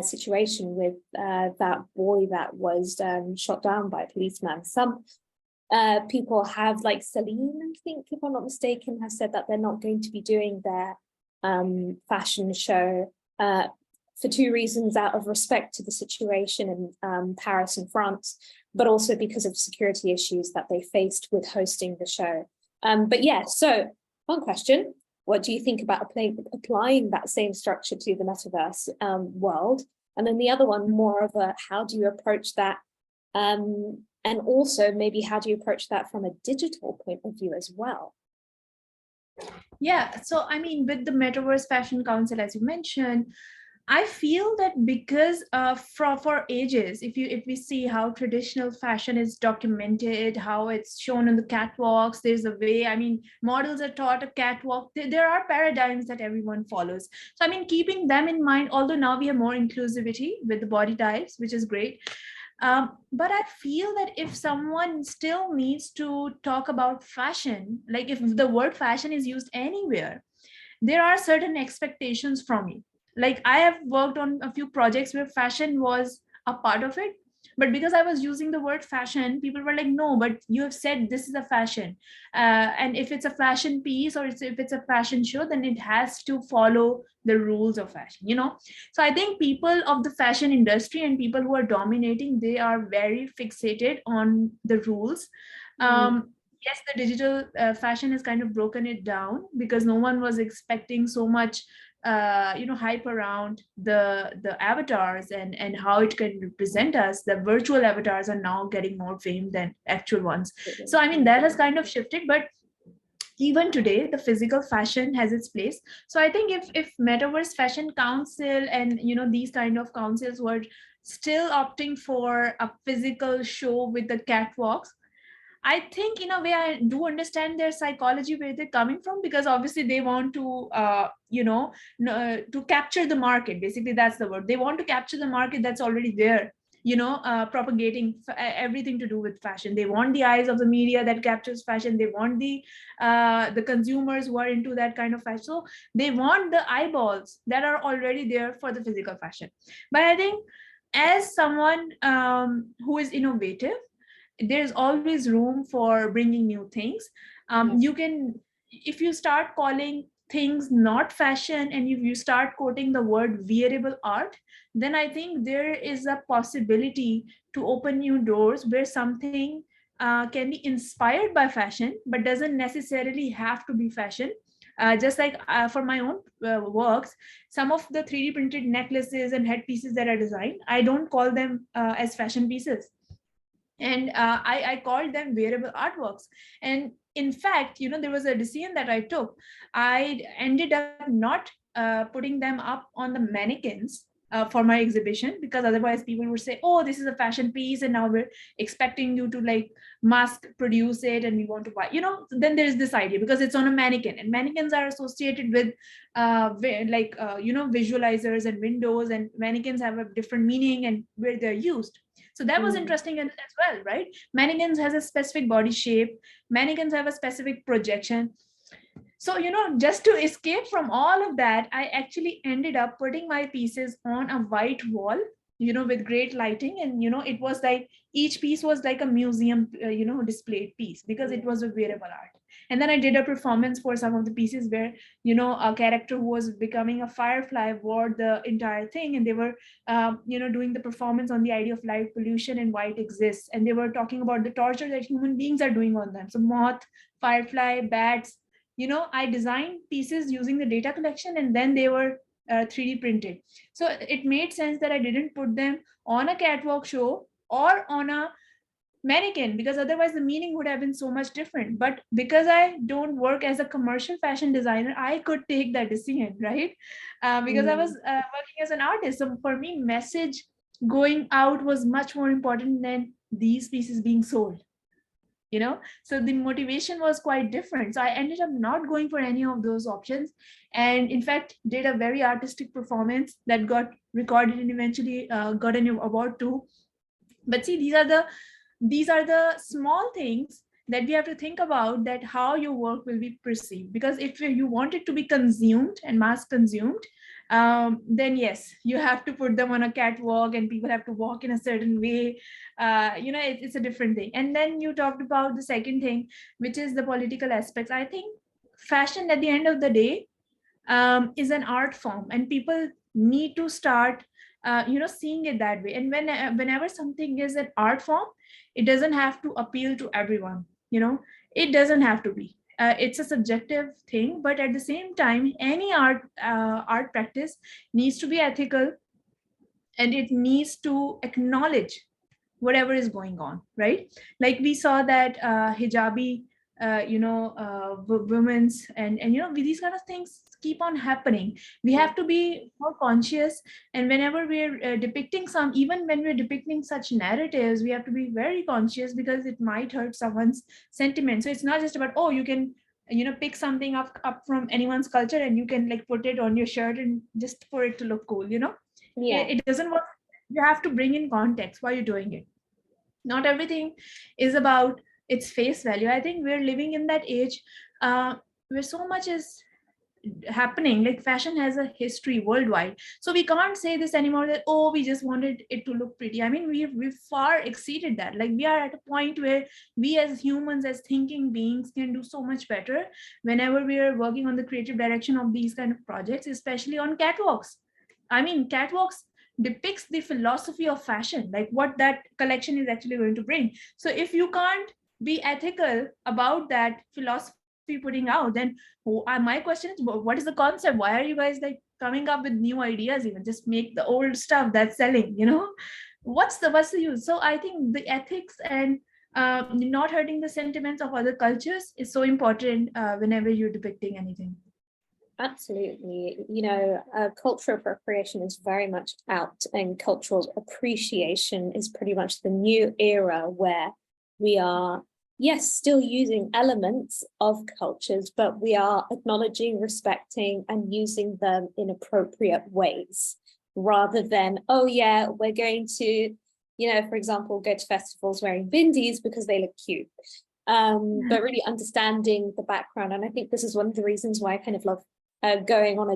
situation with that boy that was shot down by a policeman. Some people have, like Celine, I think, if I'm not mistaken, have said that they're not going to be doing their fashion show for two reasons: out of respect to the situation in Paris and France, but also because of security issues that they faced with hosting the show. But yeah, so one question: what do you think about applying that same structure to the metaverse world? And then the other one, more of a, how do you approach that? And also maybe how do you approach that from a digital point of view as well? Yeah, so I mean, with the Metaverse Fashion Council, as you mentioned, I feel that because for ages, if we see how traditional fashion is documented, how it's shown on the catwalks, there's a way, I mean, models are taught a catwalk, there are paradigms that everyone follows. So I mean, keeping them in mind, although now we have more inclusivity with the body types, which is great. But I feel that if someone still needs to talk about fashion, like if the word fashion is used anywhere, there are certain expectations from me. Like I have worked on a few projects where fashion was a part of it, but because I was using the word fashion, people were like, no, but you have said this is a fashion. And if it's a fashion piece, or if it's a fashion show, then it has to follow the rules of fashion, So I think people of the fashion industry and people who are dominating, they are very fixated on the rules. Yes, the digital fashion has kind of broken it down, because no one was expecting so much hype around the avatars and how it can represent us. The virtual avatars are now getting more fame than actual ones. So I mean, that has kind of shifted, but even today the physical fashion has its place. So I think if Metaverse Fashion Council and these kind of councils were still opting for a physical show with the catwalks, I think in a way I do understand their psychology, where they're coming from, because obviously they want to, to capture the market. Basically, that's the word. They want to capture the market that's already there, propagating everything to do with fashion. They want the eyes of the media that captures fashion. They want the consumers who are into that kind of fashion. So they want the eyeballs that are already there for the physical fashion. But I think as someone who is innovative, there's always room for bringing new things. You can, if you start calling things not fashion, and if you start quoting the word wearable art, then I think there is a possibility to open new doors where something can be inspired by fashion but doesn't necessarily have to be fashion. Just like for my own works, some of the 3D printed necklaces and headpieces that are designed, I don't call them as fashion pieces, and I called them wearable artworks. And in fact, there was a decision that I took. I ended up not putting them up on the mannequins for my exhibition, because otherwise people would say, oh, this is a fashion piece and now we're expecting you to like mass produce it and we want to buy, then there's this idea, because it's on a mannequin, and mannequins are associated with visualizers and windows, and mannequins have a different meaning and where they're used. So that was interesting as well, right? Mannequins has a specific body shape. Mannequins have a specific projection. So, just to escape from all of that, I actually ended up putting my pieces on a white wall, with great lighting. And, it was like each piece was like a museum, displayed piece, because it was a wearable art. And then I did a performance for some of the pieces where, a character who was becoming a firefly wore the entire thing. And they were, doing the performance on the idea of light pollution and why it exists. And they were talking about the torture that human beings are doing on them. So moth, firefly, bats, I designed pieces using the data collection, and then they were 3D printed. So it made sense that I didn't put them on a catwalk show or on a mannequin, because otherwise the meaning would have been so much different. But because I don't work as a commercial fashion designer, I could take that decision, right? Because I was working as an artist. So for me, message going out was much more important than these pieces being sold. So the motivation was quite different. So I ended up not going for any of those options, and in fact did a very artistic performance that got recorded and eventually got an award too. But see, these are the small things that we have to think about, that how your work will be perceived. Because if you want it to be consumed and mass consumed, then yes, you have to put them on a catwalk and people have to walk in a certain way. It's a different thing. And then you talked about the second thing, which is the political aspects. I think fashion at the end of the day is an art form, and people need to start seeing it that way. And whenever something is an art form, it doesn't have to appeal to everyone. It doesn't have to be. It's a subjective thing, but at the same time, any art practice needs to be ethical, and it needs to acknowledge whatever is going on, right? Like we saw that hijabi women's, and these kind of things keep on happening. We have to be more conscious, and whenever we're depicting even when we're depicting such narratives, we have to be very conscious, because it might hurt someone's sentiment. So it's not just about, oh, you can pick something up from anyone's culture and you can like put it on your shirt and just for it to look cool. It doesn't work. You have to bring in context why you're doing it. Not everything is about its face value. I think we're living in that age where so much is happening. Like fashion has a history worldwide, so we can't say this anymore, that oh, we just wanted it to look pretty. I mean, we've far exceeded that. Like we are at a point where we as humans, as thinking beings, can do so much better whenever we are working on the creative direction of these kind of projects, especially on catwalks. I mean, catwalks depicts the philosophy of fashion, like what that collection is actually going to bring. So if you can't be ethical about that philosophy putting out, then my question is, what is the concept? Why are you guys like coming up with new ideas? Even just make the old stuff that's selling. What's the use? So I think the ethics and not hurting the sentiments of other cultures is so important whenever you're depicting anything. Absolutely. Cultural appropriation is very much out, and cultural appreciation is pretty much the new era where we are yes, still using elements of cultures, but we are acknowledging, respecting, and using them in appropriate ways, rather than, oh yeah, we're going to, for example, go to festivals wearing bindis because they look cute. But really understanding the background. And I think this is one of the reasons why I kind of love going on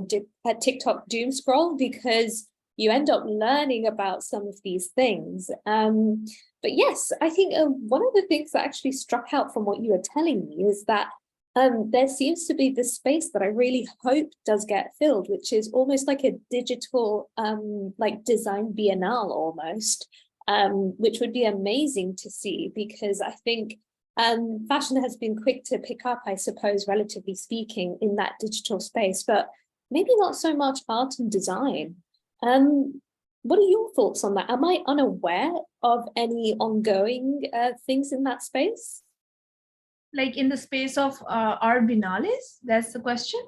a TikTok doom scroll, because you end up learning about some of these things. But yes, I think one of the things that actually struck out from what you were telling me is that there seems to be this space that I really hope does get filled, which is almost like a digital like design biennale almost, which would be amazing to see, because I think fashion has been quick to pick up, I suppose, relatively speaking, in that digital space, but maybe not so much art and design. What are your thoughts on that? Am I unaware of any ongoing things in that space? Like in the space of art biennales, that's the question?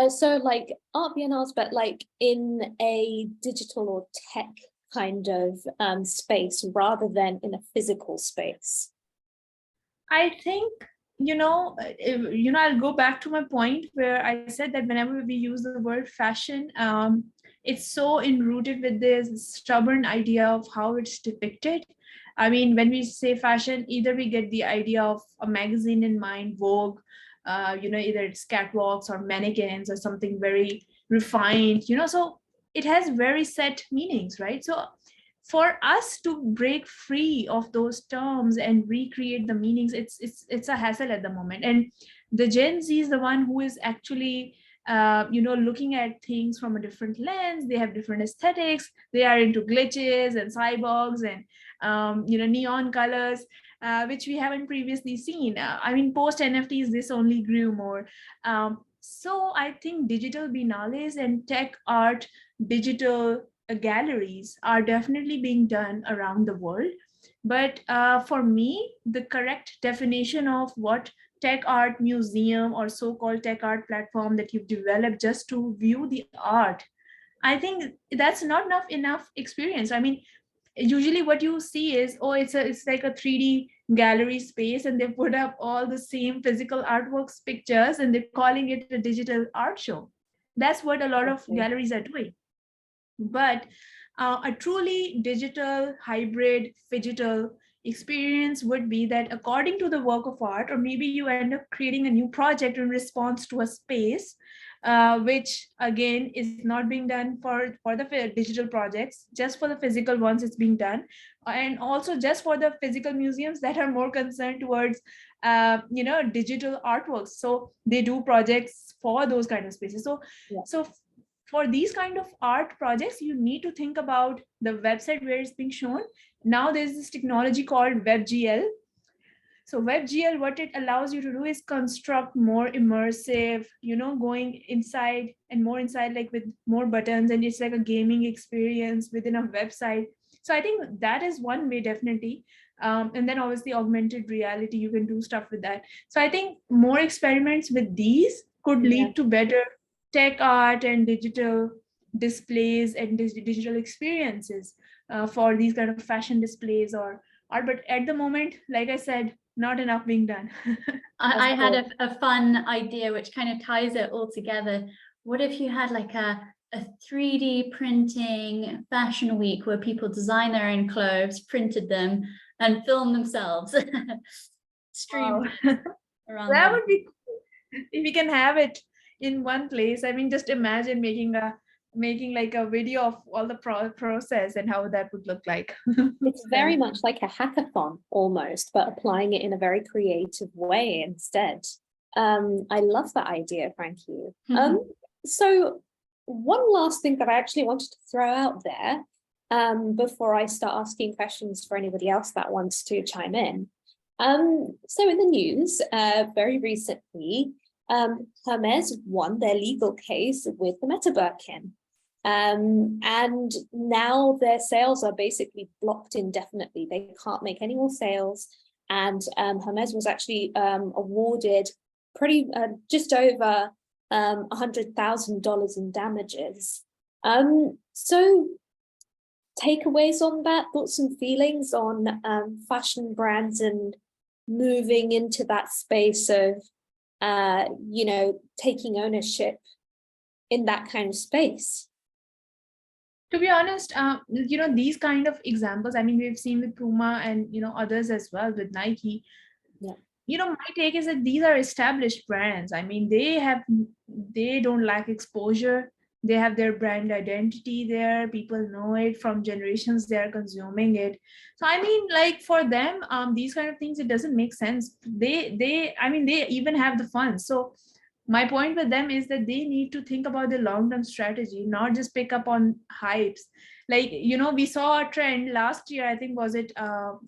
So like art biennales, but like in a digital or tech kind of space rather than in a physical space. I think, I'll go back to my point where I said that whenever we use the word fashion, it's so enrooted with this stubborn idea of how it's depicted. I mean, when we say fashion, either we get the idea of a magazine in mind, Vogue, either it's catwalks or mannequins or something very refined, so it has very set meanings, right? So for us to break free of those terms and recreate the meanings, it's a hassle at the moment. And the Gen Z is the one who is actually looking at things from a different lens. They have different aesthetics. They are into glitches and cyborgs and neon colors, which we haven't previously seen. I mean, post NFTs, this only grew more. So I think digital biennales and tech art, digital galleries are definitely being done around the world. But for me, the correct definition of what tech art museum or so-called tech art platform that you've developed just to view the art, I think that's not enough experience. I mean, usually what you see is, oh, it's like a 3D gallery space and they put up all the same physical artworks pictures and they're calling it a digital art show. That's what a lot of galleries are doing. But a truly digital, hybrid, phygital experience would be that according to the work of art, or maybe you end up creating a new project in response to a space, which again is not being done for the digital projects, just for the physical ones it's being done. And also just for the physical museums that are more concerned towards digital artworks. So they do projects for those kind of spaces. So for these kind of art projects, you need to think about the website where it's being shown. Now there's this technology called WebGL. So WebGL, what it allows you to do is construct more immersive, going inside and more inside, like with more buttons, and it's like a gaming experience within a website. So I think that is one way, definitely. And then obviously augmented reality, you can do stuff with that. So I think more experiments with these could lead to better tech art and digital displays and digital experiences for these kind of fashion displays or art. But at the moment, like I said, not enough being done. I had a fun idea which kind of ties it all together. What if you had like a 3D printing fashion week where people design their own clothes, printed them, and film themselves? Stream around that them. Would be cool if we can have it in one place. I mean, just imagine making like a video of all the process and how that would look like. It's very much like a hackathon almost, but applying it in a very creative way instead. I love that idea, Frankie. So one last thing that I actually wanted to throw out there before I start asking questions for anybody else that wants to chime in. So in the news, very recently, Hermes won their legal case with the Meta Birkin. And now their sales are basically blocked indefinitely. They can't make any more sales. And Hermes was actually awarded just over $100,000 in damages. So takeaways on that, thoughts and feelings on fashion brands and moving into that space of, you know, taking ownership in that kind of space? To be honest, you know, these kind of examples, I mean, we've seen with Puma and, you know, others as well with Nike. Yeah. You know, my take is that these are established brands. I mean, they don't lack exposure. They have their brand identity there. People know it from generations. They are consuming it. So I mean, like for them, these kind of things, it doesn't make sense. I mean, they even have the funds. So my point with them is that they need to think about the long-term strategy, not just pick up on hypes. Like, you know, we saw a trend last year, I think, was it,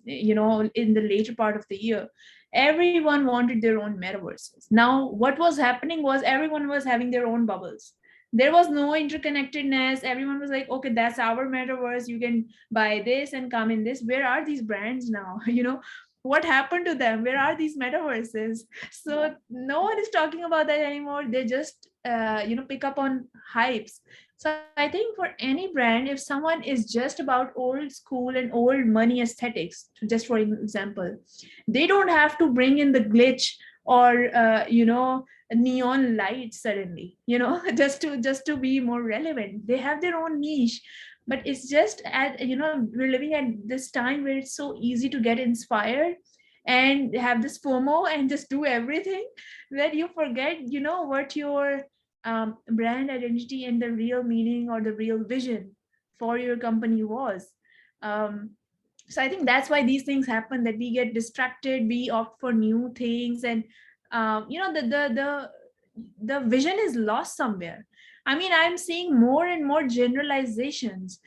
you know, in the later part of the year, everyone wanted their own metaverses. Now what was happening was everyone was having their own bubbles. There was no interconnectedness. Everyone was like, okay, that's our metaverse, you can buy this and come in this. Where are these brands now? You know, what happened to them? Where are these metaverses? So no one is talking about that anymore. They just you know, pick up on hypes. So I think for any brand, if someone is just about old school and old money aesthetics, just for example, they don't have to bring in the glitch or you know, neon lights suddenly, you know, just to be more relevant. They have their own niche. But it's just, at, you know, we're living at this time where it's so easy to get inspired and have this FOMO and just do everything, that you forget, you know, what your brand identity and the real meaning or the real vision for your company was. um, so I think that's why these things happen, that we get distracted, we opt for new things, and you know, the vision is lost somewhere. I mean, I'm seeing more and more generalizations.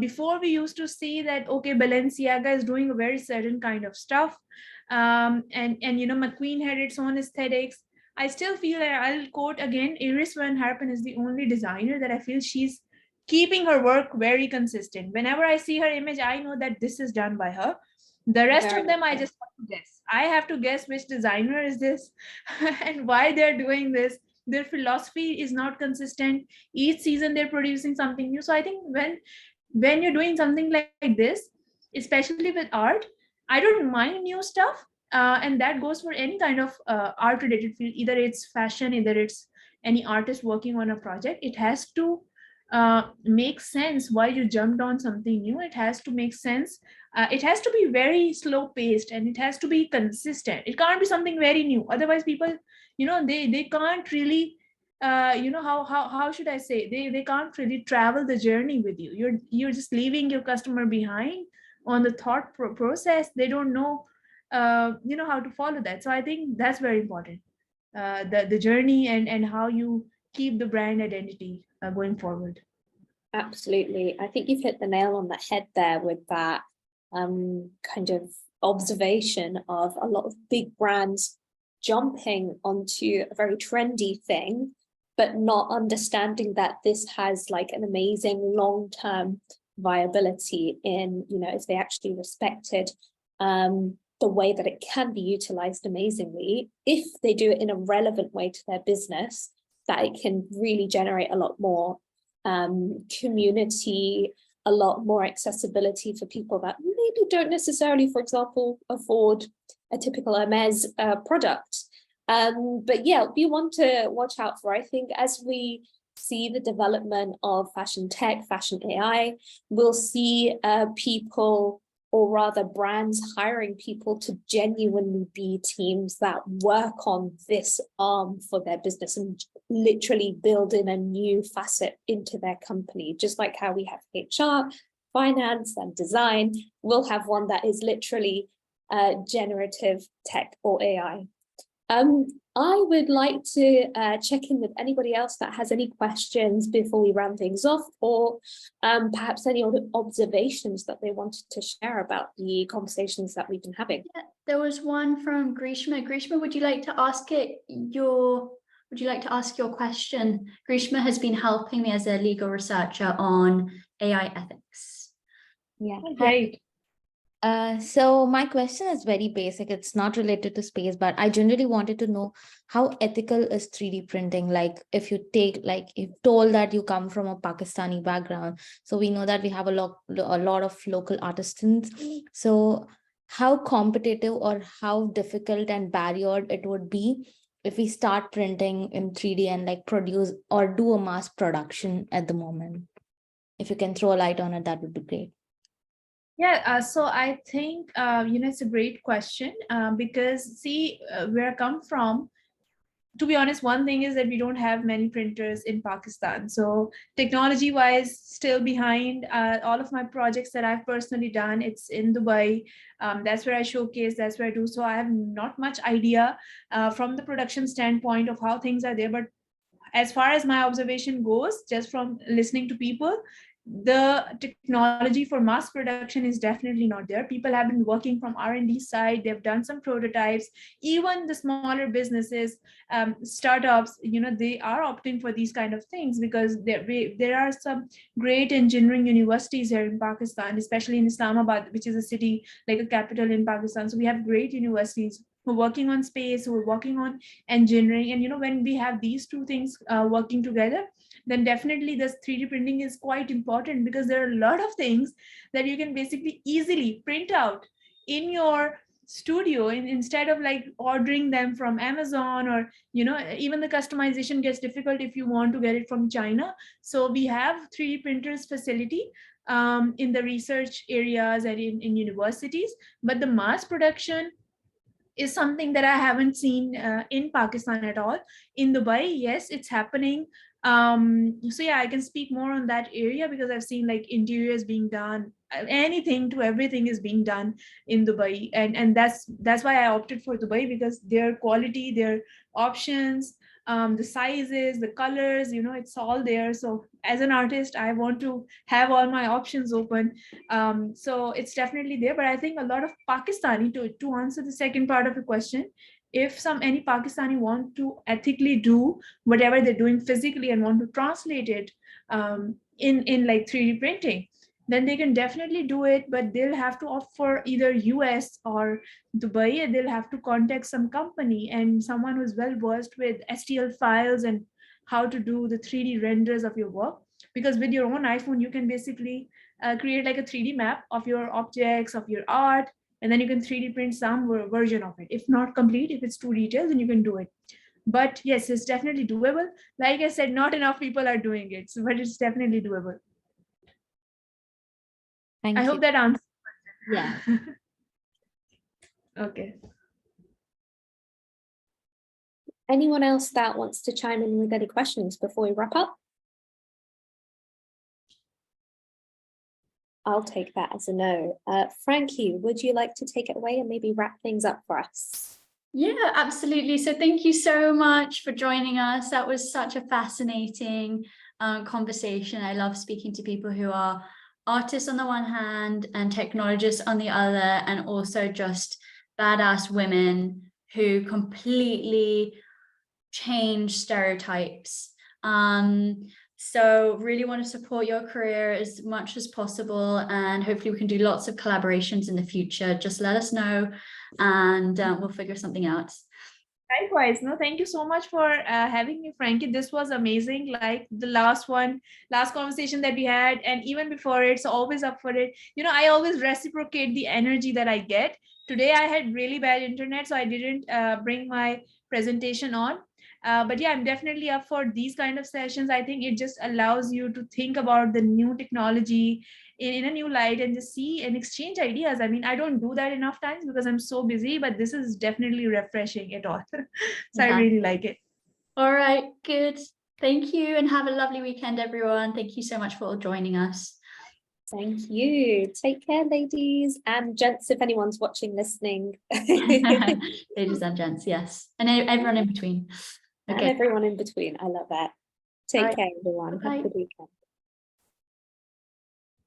Before we used to see that, okay, Balenciaga is doing a very certain kind of stuff, and you know, McQueen had its own aesthetics. I still feel that, I'll quote again, Iris Van Herpen is the only designer that I feel she's keeping her work very consistent. Whenever I see her image, I know that this is done by her. The rest Very of them, I much. just have to guess. I have to guess which designer is this and why they're doing this. Their philosophy is not consistent. Each season they're producing something new. So I think when you're doing something like this, especially with art, I don't mind new stuff. And that goes for any kind of art related field, either it's fashion, either it's any artist working on a project. It has to make sense why you jumped on something new. It has to make sense. It has to be very slow paced, and it has to be consistent. It can't be something very new. Otherwise, people, you know, they can't really, you know, how should I say, they can't really travel the journey with you. You're just leaving your customer behind on the thought process. They don't know, you know, how to follow that. So I think that's very important. The journey and how you keep the brand identity going forward. Absolutely. I think you've hit the nail on the head there with that kind of observation of a lot of big brands jumping onto a very trendy thing, but not understanding that this has like an amazing long-term viability in, you know, if they actually respected the way that it can be utilized amazingly, if they do it in a relevant way to their business, that it can really generate a lot more community, a lot more accessibility for people that maybe don't necessarily, for example, afford a typical Hermes product. But yeah, we want to watch out for, I think, as we see the development of fashion tech, fashion AI, we'll see people, or rather brands, hiring people to genuinely be teams that work on this arm for their business and literally build in a new facet into their company. Just like how we have HR, finance, and design, we'll have one that is literally generative tech or AI. I would like to check in with anybody else that has any questions before we round things off, or perhaps any other observations that they wanted to share about the conversations that we've been having. Yeah, there was one from Grishma. Grishma, would you like to ask your question? Grishma has been helping me as a legal researcher on AI ethics. Yeah. Great. So my question is very basic. It's not related to space, but I generally wanted to know how ethical is 3D printing? Like if you take, like if told that you come from a Pakistani background, so we know that we have a lot of local artisans. So how competitive or how difficult and barriered it would be if we start printing in 3D and like produce or do a mass production at the moment? If you can throw a light on it, that would be great. Yeah, so I think, it's a great question because see, where I come from, to be honest, one thing is that we don't have many printers in Pakistan. So technology wise, still behind. All of my projects that I've personally done, it's in Dubai. That's where I showcase, that's where I do. So I have not much idea from the production standpoint of how things are there. But as far as my observation goes, just from listening to people, the technology for mass production is definitely not there. People have been working from R&D side. They've done some prototypes. Even the smaller businesses, startups, they are opting for these kind of things because there are some great engineering universities here in Pakistan, especially in Islamabad, which is a city like a capital in Pakistan. So we have great universities who are working on space, who are working on engineering. And when we have these two things working together, then definitely this 3D printing is quite important, because there are a lot of things that you can basically easily print out in your studio instead of like ordering them from Amazon, or even the customization gets difficult if you want to get it from China. So we have 3D printers facility in the research areas and in universities, but the mass production is something that I haven't seen in Pakistan at all. In Dubai, yes, it's happening. So yeah, I can speak more on that area because I've seen like interiors being done, anything to everything is being done in Dubai, and that's why I opted for Dubai, because their quality, their options, the sizes, the colors, it's all there. So as an artist, I want to have all my options open. So it's definitely there. But I think a lot of Pakistani, to answer the second part of the question, if any Pakistani want to ethically do whatever they're doing physically and want to translate it in like 3D printing, then they can definitely do it, but they'll have to opt for either US or Dubai, and they'll have to contact some company and someone who's well versed with STL files and how to do the 3D renders of your work. Because with your own iPhone, you can basically create like a 3D map of your objects, of your art, and then you can 3D print some version of it. If not complete, if it's too detailed, then you can do it. But yes, it's definitely doable. Like I said, not enough people are doing it, but it's definitely doable. Thank I you. hope that answers. Yeah. Okay. Anyone else that wants to chime in with any questions before we wrap up? I'll take that as a no. Frankie, would you like to take it away and maybe wrap things up for us? Yeah, absolutely. So thank you so much for joining us. That was such a fascinating conversation. I love speaking to people who are artists on the one hand and technologists on the other, and also just badass women who completely change stereotypes. So really want to support your career as much as possible, and hopefully we can do lots of collaborations in the future. Just let us know and we'll figure something out. Likewise, no, thank you so much for having me, Frankie. This was amazing. Like the last conversation that we had, and even before it, so always up for it. I always reciprocate the energy that I get. Today I had really bad internet, so I didn't bring my presentation on. But yeah, I'm definitely up for these kind of sessions. I think it just allows you to think about the new technology in a new light and just see and exchange ideas. I mean, I don't do that enough times because I'm so busy, but this is definitely refreshing at all. So Yeah. I really like it. All right, good. Thank you, and have a lovely weekend, everyone. Thank you so much for joining us. Thank you. Take care, ladies and gents, if anyone's watching, listening. Ladies and gents, yes. And everyone in between. And Okay. everyone in between. I love that. Take All right. care, everyone. Bye-bye. Have a good weekend.